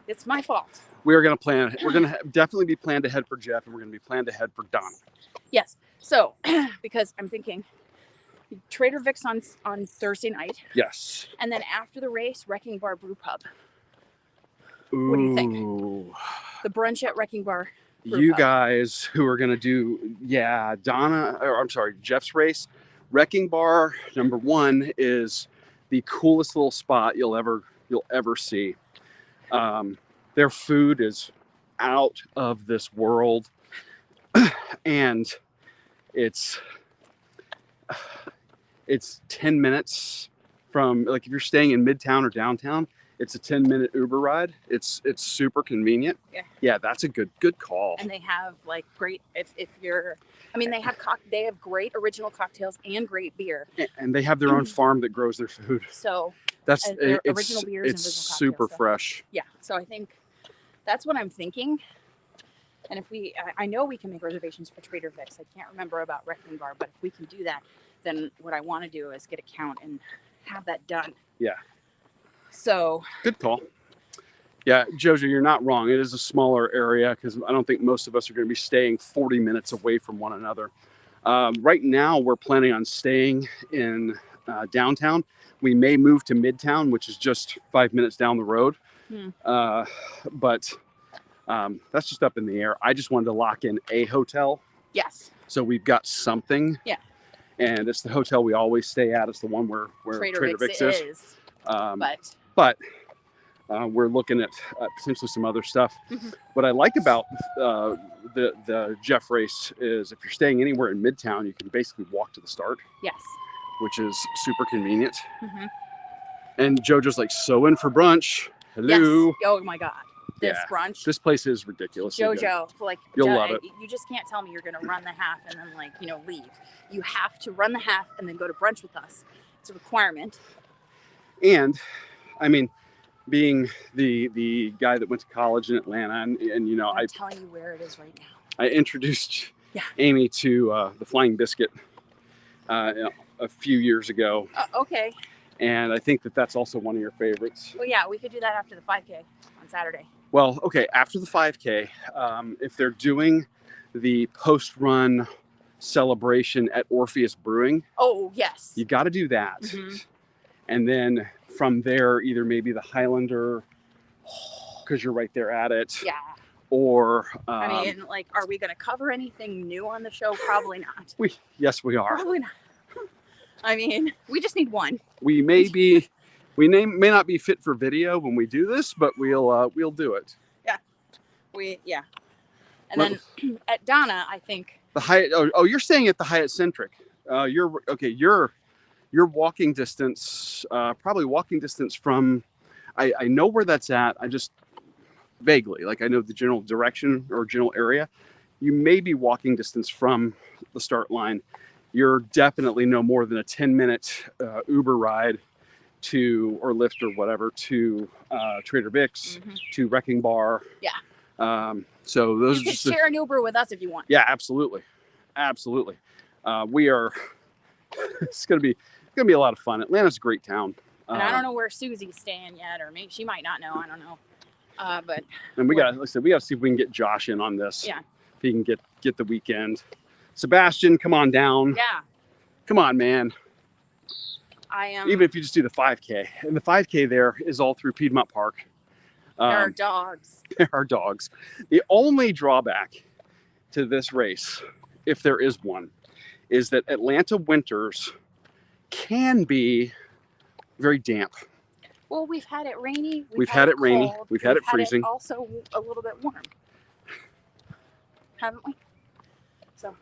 It's my fault. We're going to plan. We're going to definitely be planned ahead for Jeff, and we're going to be planned ahead for Donna. Yes. So, because I'm thinking Trader Vic's on Thursday night. Yes. And then after the race, Wrecking Bar Brew Pub. Ooh. What do you think? The brunch at Wrecking Bar Brew Pub. Guys who are going to do, Jeff's race, Wrecking Bar #1 is the coolest little spot you'll ever see. Their food is out of this world, and it's 10 minutes from, like, if you're staying in Midtown or downtown, it's a 10-minute Uber ride. It's super convenient. Yeah, that's a good call. And they have like great they have great original cocktails and great beer. And they have their own farm that grows their food. So that's original beers. It's super fresh. Yeah. So I think that's what I'm thinking. And if I know we can make reservations for Trader Vic's. I can't remember about Wrecking Bar, but if we can do that, then what I want to do is get a count and have that done. Yeah. So good call. Yeah, JoJo, you're not wrong. It is a smaller area because I don't think most of us are going to be staying 40 minutes away from one another. Right now, we're planning on staying in downtown. We may move to Midtown, which is just 5 minutes down the road. But that's just up in the air. I just wanted to lock in a hotel. Yes. So we've got something. Yeah. And it's the hotel we always stay at. It's the one where Trader Vic's is. But We're looking at potentially some other stuff. Mhm. What I like about the Jeff race is if you're staying anywhere in Midtown, you can basically walk to the start, Yes. which is super convenient. Hmm. And JoJo's like, so in for brunch. Hello. Yes. Oh my God. This Yeah. brunch. This place is ridiculously good. JoJo, like You'll love it. You just can't tell me you're gonna run the half and then leave. You have to run the half and then go to brunch with us. It's a requirement. And I mean, being the guy that went to college in Atlanta, and I'm telling you where it is right now. I introduced Yeah. Amy to the Flying Biscuit a few years ago, Okay. and I think that that's also one of your favorites. Well, yeah, we could do that after the 5K on Saturday. Well, okay, after the 5K, if they're doing the post-run celebration at Orpheus Brewing, Oh yes. you got to do that. Mhm. And then from there, either maybe the Highlander, because you're right there at it, Yeah. or I mean, are we gonna cover anything new on the show? Probably not. yes, we are. Probably not. I mean, we just need one. We may may not be fit for video when we do this, but we'll do it. And then at Donna, I think. The Hyatt. Oh, you're staying at the Hyatt Centric. You're okay. You're walking distance, probably walking distance from. I know where that's at. I just vaguely, I know the general direction or general area. You may be walking distance from the start line. You're definitely no more than a 10-minute Uber ride to, or Lyft or whatever, to Trader Vic's, Mhm. to Wrecking Bar. Yeah. So those You are can just share an Uber with us if you want. yeah, absolutely. We are. It's gonna be a lot of fun. Atlanta's a great town. And I don't know where Susie's staying yet, or maybe she might not know. I don't know. But And we got, like I said, we got to see if we can get Josh in on this. Yeah. If he can get the weekend. Sebastian, come on down. yeah, Come on, man. I am. Even if you just do the 5K, and the 5K there is all through Piedmont Park. There are dogs. There are dogs. The only drawback to this race, if there is one, is that Atlanta winters can be very damp. Well, we've had it rainy. We've had it rainy. cold, We've had it freezing. Also, a little bit warm, haven't we? So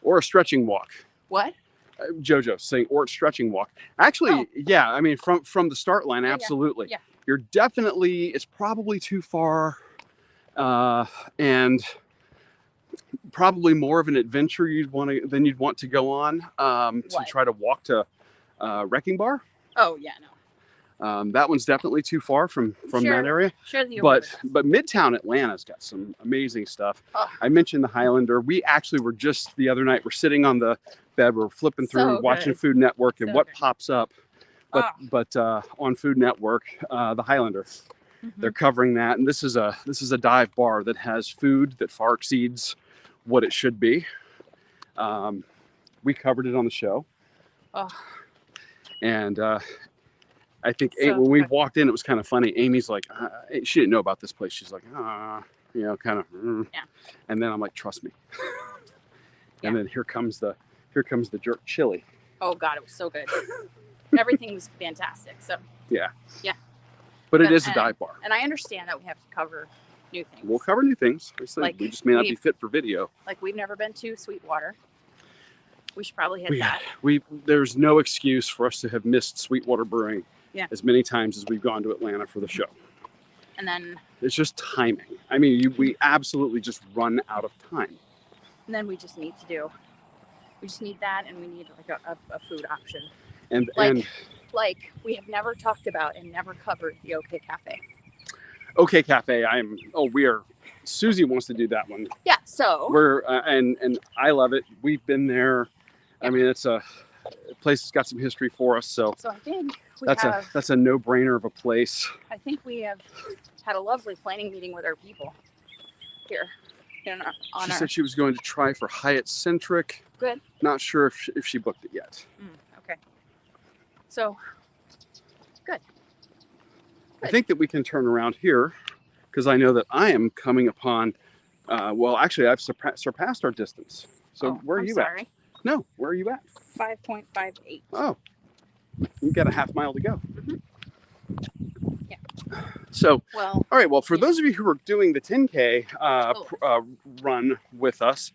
Or a stretching walk. what? JoJo saying, or a stretching walk. Actually, Oh. yeah, I mean, from the start line, Yeah, yeah, absolutely. yeah. You're definitely, it's probably too far, and probably more of an adventure than you'd want to go on to What? try to walk to Wrecking Bar. Oh yeah, no. That one's definitely too far from Sure. that area. Share the Uber. But Midtown Atlanta's got some amazing stuff. Oh. I mentioned the Highlander. We actually were just the other night. We're sitting on the bed. We're flipping through, So watching good. Food Network, and So what good. pops up. But on Food Network, the Highlander, Mhm. they're covering that, and this is a dive bar that has food that far exceeds what it should be. We covered it on the show, Oh, and I think So when we good. walked in, it was kind of funny. Amy's like, she didn't know about this place. She's like, kind of. Yeah. And then I'm like, trust me. Yeah. And then here comes the jerk chili. oh God, it was so good. Everything was fantastic. So, But it But, is a dive bar. and I understand that we have to cover new things. We'll cover new things. Obviously, Like, we just may not be we've- fit for video. Like we've never been to Sweetwater. We should probably hit that. There's no excuse for us to have missed Sweetwater Brewing Yeah. as many times as we've gone to Atlanta for the show. And then It's just timing. I mean, we absolutely just run out of time. we just need that, and we need like a food option. And Like we have never talked about and never covered the OK Cafe. OK Cafe, Susie wants to do that one. Yeah. So We're and I love it. We've been there. I mean, it's a place that's got some history for us, so I think we that's have. a no-brainer of a place. I think we have had a lovely planning meeting with our people here. She said she was going to try for Hyatt Centric. Good. Not sure if she booked it yet. Okay. So I think that we can turn around here because I know that I am coming upon. Well, actually, I've surpassed our distance. So where are I'm you sorry. at? No, where are you at? 5.58. Oh, you've got a half mile to go. Yeah. So, Well, all right. Well, for yeah. those of you who are doing the 10K run with us,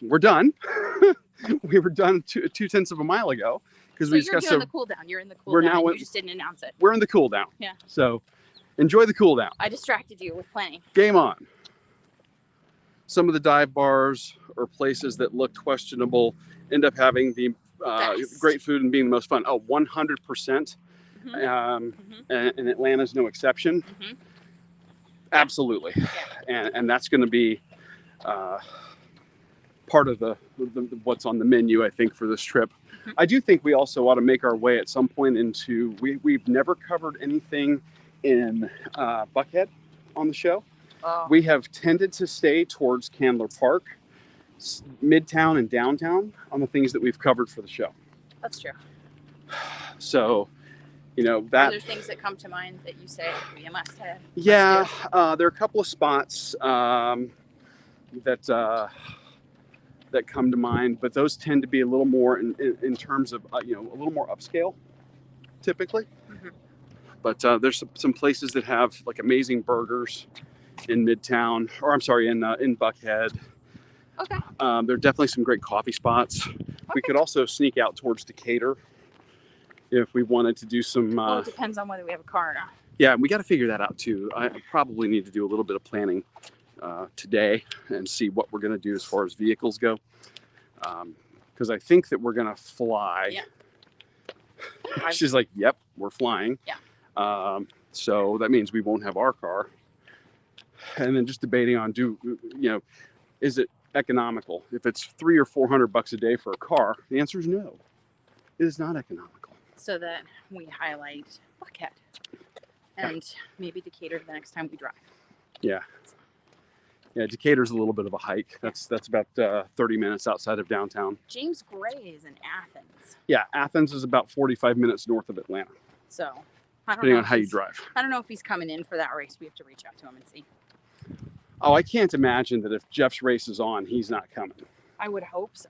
we're done. We were done 2/10 of a mile ago because so we just you're got doing so the cool down. You're in the cool we're down. now And in- you just didn't announce it. we're in the cool down. Yeah. So enjoy the cool down. I distracted you with planning. Game on. Some of the dive bars or places that look questionable end up having the Best. great food and being the most fun. Oh, 100%. Mhm. And Atlanta's no exception. Mhm. Absolutely. And that's going to be part of the what's on the menu, I think, for this trip. Mhm. I do think we also ought to make our way at some point into, we've never covered anything in Buckhead on the show. Oh, We have tended to stay towards Candler Park, Midtown, and downtown on the things that we've covered for the show. that's true. So, you know, Are that, there things that come to mind that you say we must have? yeah, there are a couple of spots that come to mind, but those tend to be a little more in terms of, a little more upscale, typically. Mhm. But there's some places that have like amazing burgers in Midtown, or I'm sorry, in Buckhead. Okay. There are definitely some great coffee spots. We could also sneak out towards Decatur if we wanted to do some. Well, it depends on whether we have a car or not. Yeah, we got to figure that out too. I probably need to do a little bit of planning today and see what we're going to do as far as vehicles go. Because I think that we're going to fly. Yeah. She's like, yep, we're flying. Yeah. So that means we won't have our car. And then just debating on, is it economical? If it's $300 or $400 a day for a car, the answer is no. It is not economical. So that we highlight Buckhead and maybe Decatur the next time we drive. Yeah. Yeah, Decatur's a little bit of a hike. That's about 30 minutes outside of downtown. James Gray is in Athens. Yeah, Athens is about 45 minutes north of Atlanta, So I don't depending know on if how you he's- drive. I don't know if he's coming in for that race. We have to reach out to him and see. Oh, I can't imagine that if Jeff's race is on, he's not coming. I would hope so.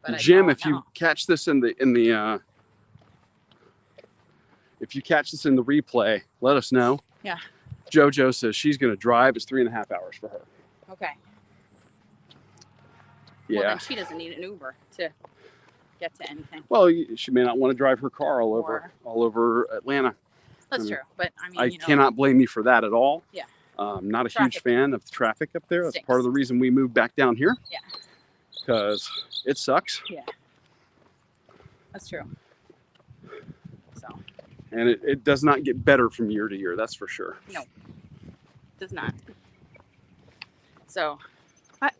But I Jim, don't if you know. catch this in the replay, let us know. Yeah. JoJo says she's going to drive. It's 3.5 hours for her. Okay. Yeah. Well, then she doesn't need an Uber to get to anything. Well, she may not want to drive her car all Or- over Atlanta. That's I mean, true. But I mean, I you know, cannot blame you for that at all. Yeah. Not a huge Traffic. fan of the traffic up there. That's Stinks. part of the reason we moved back down here. Yeah. Because it sucks. that's true. So And it does not get better from year to year. That's for sure. does not. So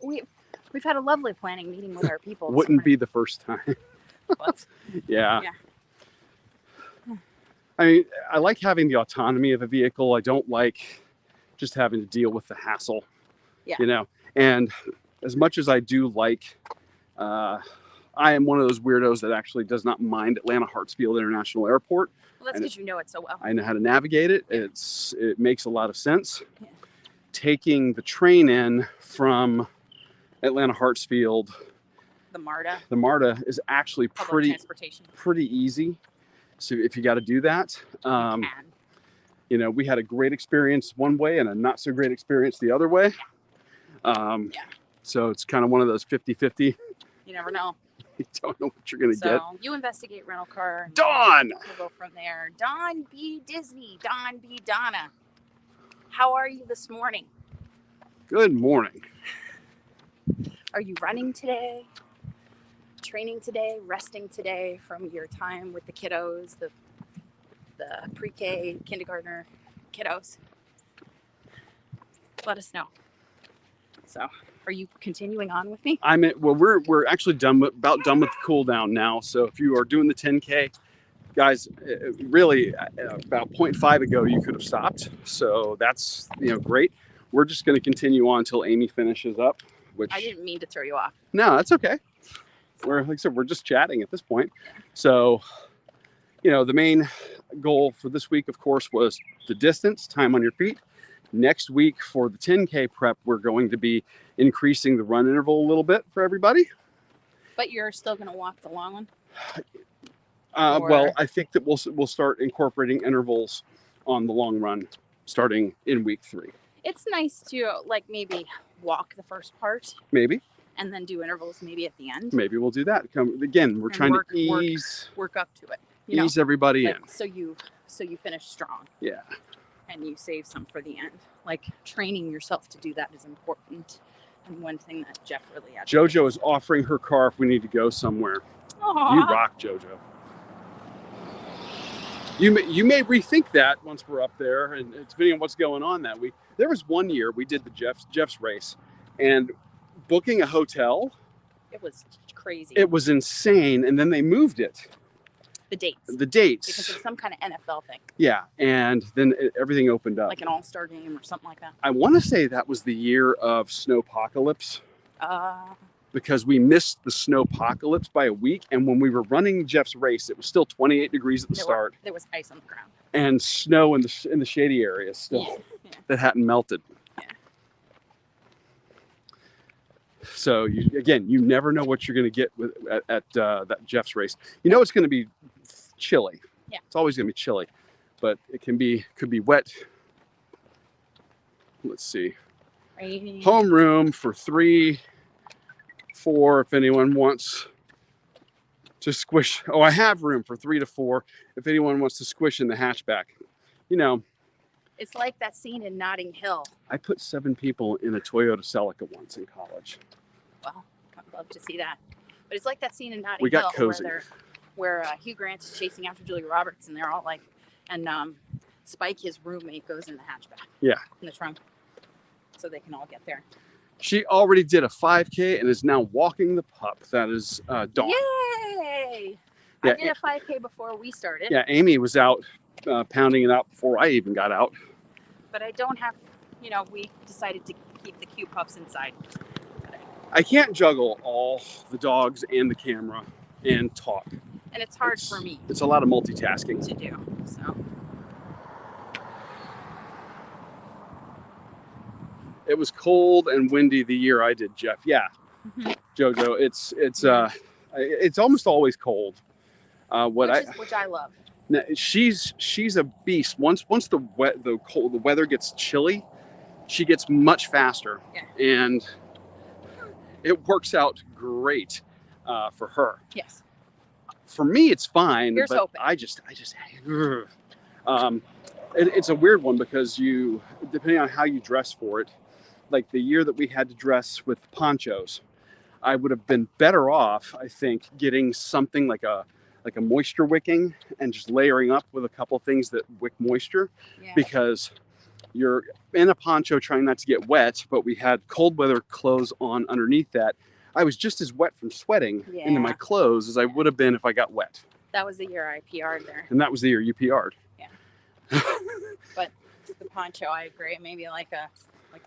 we've had a lovely planning meeting with our people. this Wouldn't morning. be the first time. But Yeah. Yeah. I mean, I like having the autonomy of a vehicle. I don't like just having to deal with the hassle. Yeah. You know, and as much as I do like, I am one of those weirdos that actually does not mind Atlanta Hartsfield International Airport. well, that's And because you know it so well. I know how to navigate it. It makes a lot of sense. Yeah. Taking the train in from Atlanta Hartsfield, The MARTA, the MARTA, is actually public transportation. pretty easy. So if you got to do that, Can. we had a great experience one way and a not so great experience the other way. Yeah. So it's kind of one of those 50-50. You never know. You don't know what you're going to So get. you investigate rental car. and Dawn! We'll go from there. Dawn B. Disney. Dawn B. Donna. How are you this morning? Good morning. Are you running today? Training today? Resting today from your time with the kiddos, the pre-K, kindergartner kiddos? Let us know. So, are you continuing on with me? We're actually about done with the cool down now. So if you are doing the 10K, guys, really about 0.5 ago you could have stopped. So that's great. We're just going to continue on until Amy finishes up. Which I didn't mean to throw you off. no, that's okay. Like I said, we're just chatting at this point. So, the main goal for this week, of course, was the distance, time on your feet. Next week for the 10K prep, we're going to be increasing the run interval a little bit for everybody. But you're still going to walk the long one? Well, Or- I think that we'll start incorporating intervals on the long run starting in week 3. It's nice to like maybe walk the first part Maybe and then do intervals maybe at the end. maybe we'll do that. Again, we're And trying work- to ease Work up to it. You know, ease everybody like, in. so you finish strong. Yeah. And you save some for the end. Like training yourself to do that is important. And one thing that Jeff really advocates. JoJo is offering her car if we need to go somewhere. Aw. You rock, JoJo. You may rethink that once we're up there, and depending on what's going on that week. There was one year we did the Jeff's race, and booking a hotel, It was crazy. it was insane. And then they moved it, The dates. the dates. Because of some kind of NFL thing. Yeah, and then everything opened up. Like an all-star game or something like that. I want to say that was the year of snowpocalypse, because we missed the snowpocalypse by a week. And when we were running Jeff's race, it was still 28 degrees at the start There was ice on the ground. and snow in the shady areas still Yeah. that hadn't melted. Yeah. So you never know what you're going to get at that Jeff's race. You know it's going to be chilly. Yeah. It's always going to be chilly, but it could be wet. Let's see. Rainy. Homeroom for 3, 4 if anyone wants to squish. Oh, I have room for 3 to 4 if anyone wants to squish in the hatchback. You know, It's like that scene in Notting Hill. I put 7 people in a Toyota Celica once in college. Well, I'd love to see that. But it's like that scene in Notting We got Hill cozy. where Hugh Grant is chasing after Julia Roberts, and they're all like, and Spike, his roommate, goes in the hatchback. Yeah. In the trunk, so they can all get there. She already did a 5K and is now walking the pup. That is Dawn. Yay! Yeah, I did a 5K before we started. Yeah, Amy was out pounding it out before I even got out. But I don't have, we decided to keep the cute pups inside. I can't juggle all the dogs and the camera and talk. And it's hard for me It's a lot of multitasking. to do. So It was cold and windy the year I did Jeff. Yeah, Mhm. JoJo, it's almost always cold. which I love. She's a beast. Once the weather gets chilly, she gets much faster, and it works out great for her. Yes. For me, it's fine, Here's but hoping. I just it's a weird one because depending on how you dress for it, like the year that we had to dress with ponchos, I would have been better off, I think, getting something like a moisture wicking and just layering up with a couple things that wick moisture, Yeah. because you're in a poncho trying not to get wet, but we had cold weather clothes on underneath that. I was just as wet from sweating into my Yeah. clothes as I would have been if I got wet. That was the year I PR'd there. And that was the year you PR'd. But the poncho, I agree. Maybe like a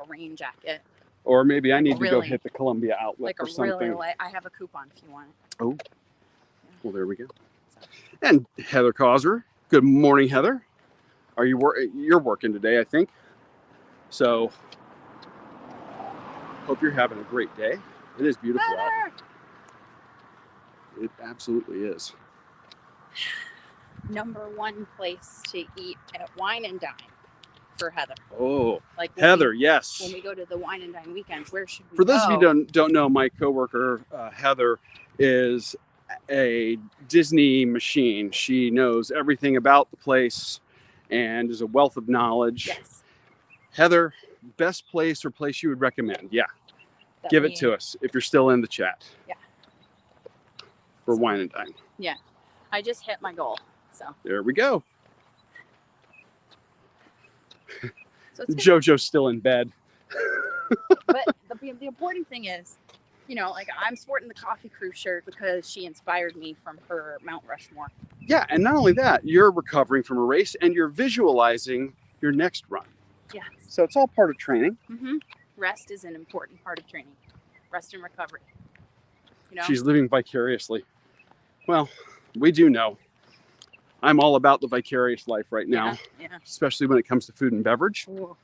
rain jacket, Or maybe I need to go Really- hit the Columbia outlet like or a something. really light. I have a coupon if you want it. Well, there we go. And Heather Causer. Good morning, Heather. Are you you're working today, I think. So hope you're having a great day. It is beautiful out. Heather! It absolutely is. Number one place to eat at Wine and Dine for Heather. Oh, Like when Heather, we, yes. when we go to the Wine and Dine weekends, where should we For those of you go? who don't know, my coworker Heather is a Disney machine. She knows everything about the place and is a wealth of knowledge. Yes. Heather, best place or place you would recommend? Yeah, that give we- it to us if you're still in the chat. Yeah. For Wine and Dine. I just hit my goal. So There we go. it's good. JoJo's still in bed. But the important thing is, like I'm sporting the Coffee Crew shirt because she inspired me from her Mount Rushmore. Yeah, and not only that, you're recovering from a race and you're visualizing your next run. Yes. So it's all part of training. Mm-hmm. Rest is an important part of training. Rest and recovery. She's living vicariously. Well, we do know. I'm all about the vicarious life right now, Yeah. especially when it comes to food and beverage. Ooh.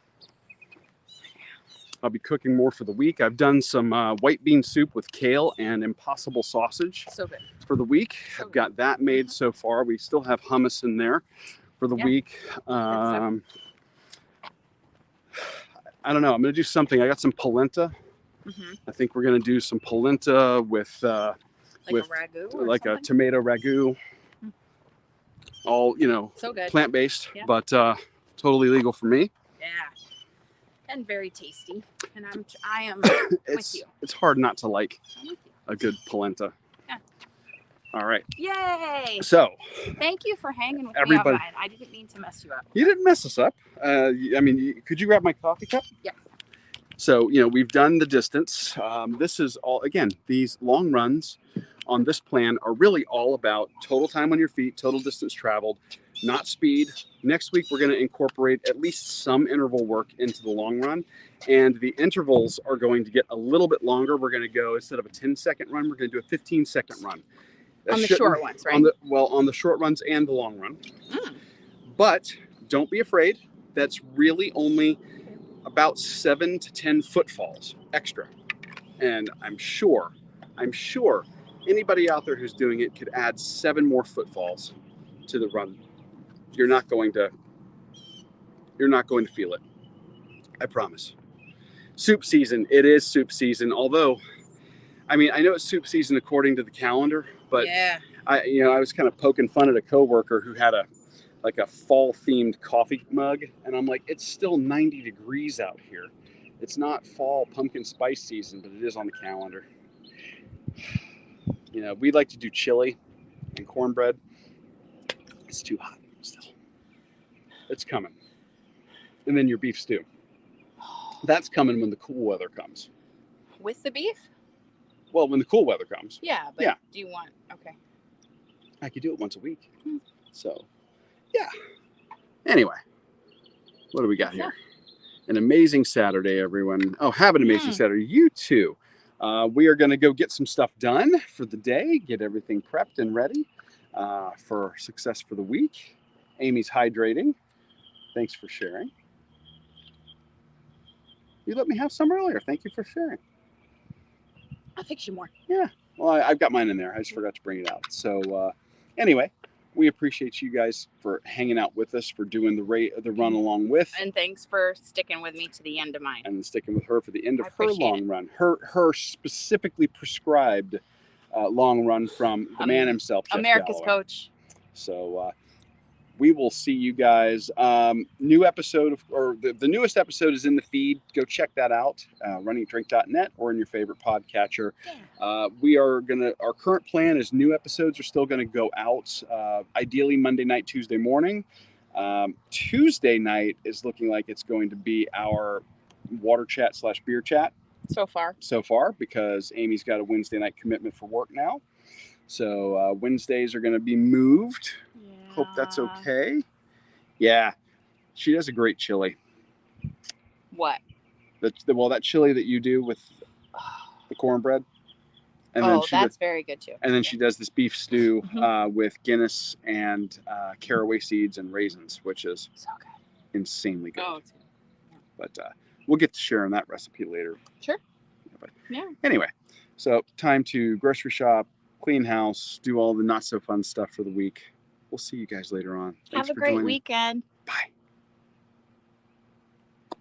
I'll be cooking more for the week. I've done some white bean soup with kale and impossible sausage So good. for the week. I've got that made so far. We still have hummus in there for the week. I don't know. I'm going to do something. I got some polenta. I think we're going to do some polenta with Like a ragu or like something? a tomato ragu. All, So good. plant-based, Yeah. but totally legal for me. Yeah. And very tasty. And I am with you. It's hard not to like I'm with you. a good polenta. Yeah. All right. Yay! So Thank you for hanging with Everybody- me outside. I didn't mean to mess you up. you didn't mess us up. Could you grab my coffee cup? Yeah. So, we've done the distance. This is all, again, these long runs on this plan are really all about total time on your feet, total distance traveled, not speed. Next week, we're going to incorporate at least some interval work into the long run. And the intervals are going to get a little bit longer. We're going to go, instead of a 10-second run, we're going to do a 15-second run. That On the shouldn't- short ones, right? on the short runs and the long run. But don't be afraid. That's really only about 7 to 10 footfalls extra. And I'm sure anybody out there who's doing it could add 7 more footfalls to the run. You're not going to feel it. I promise. Soup season. It is soup season. Although, I know it's soup season according to the calendar, but yeah. I was kind of poking fun at a coworker who had a fall themed coffee mug, and I'm like, it's still 90 degrees out here. It's not fall pumpkin spice season, but it is on the calendar. We'd like to do chili and cornbread. It's too hot still. It's coming. And then your beef stew. That's coming when the cool weather comes. With the beef? Well, when the cool weather comes. Yeah, but Yeah. do you want okay. I could do it once a week. So, yeah. Anyway, what do we got here? An amazing Saturday, everyone. Oh, have an amazing Saturday. You too. We are going to go get some stuff done for the day, get everything prepped and ready for success for the week. Amy's hydrating. Thanks for sharing. You let me have some earlier. Thank you for sharing. I'll fix you more. Yeah. Well, I've got mine in there. I just forgot to bring it out. So anyway, we appreciate you guys for hanging out with us, for doing the run along with. And thanks for sticking with me to the end of mine. And sticking with her for the end of I her appreciate long run. Her specifically prescribed long run from the man himself, Jeff America's Galloway. coach. So we will see you guys. New episode the newest episode is in the feed. Go check that out. Runninggdrink.net or in your favorite podcatcher. Yeah. Our current plan is new episodes are still gonna go out. Ideally Monday night, Tuesday morning. Tuesday night is looking like it's going to be our water chat / beer chat. So far, because Amy's got a Wednesday night commitment for work now. So Wednesdays are going to be moved. Yeah. Hope that's okay. Yeah, she does a great chili. What? That chili that you do with the cornbread. And that's very good too. And then she does this beef stew with Guinness and caraway seeds and raisins, which is so good. Insanely good. Oh, it's good. But we'll get to sharing that recipe later. Sure. But yeah. Anyway, so time to grocery shop, clean house, do all the not so fun stuff for the week. We'll see you guys later on. Thanks Have a great weekend. Bye.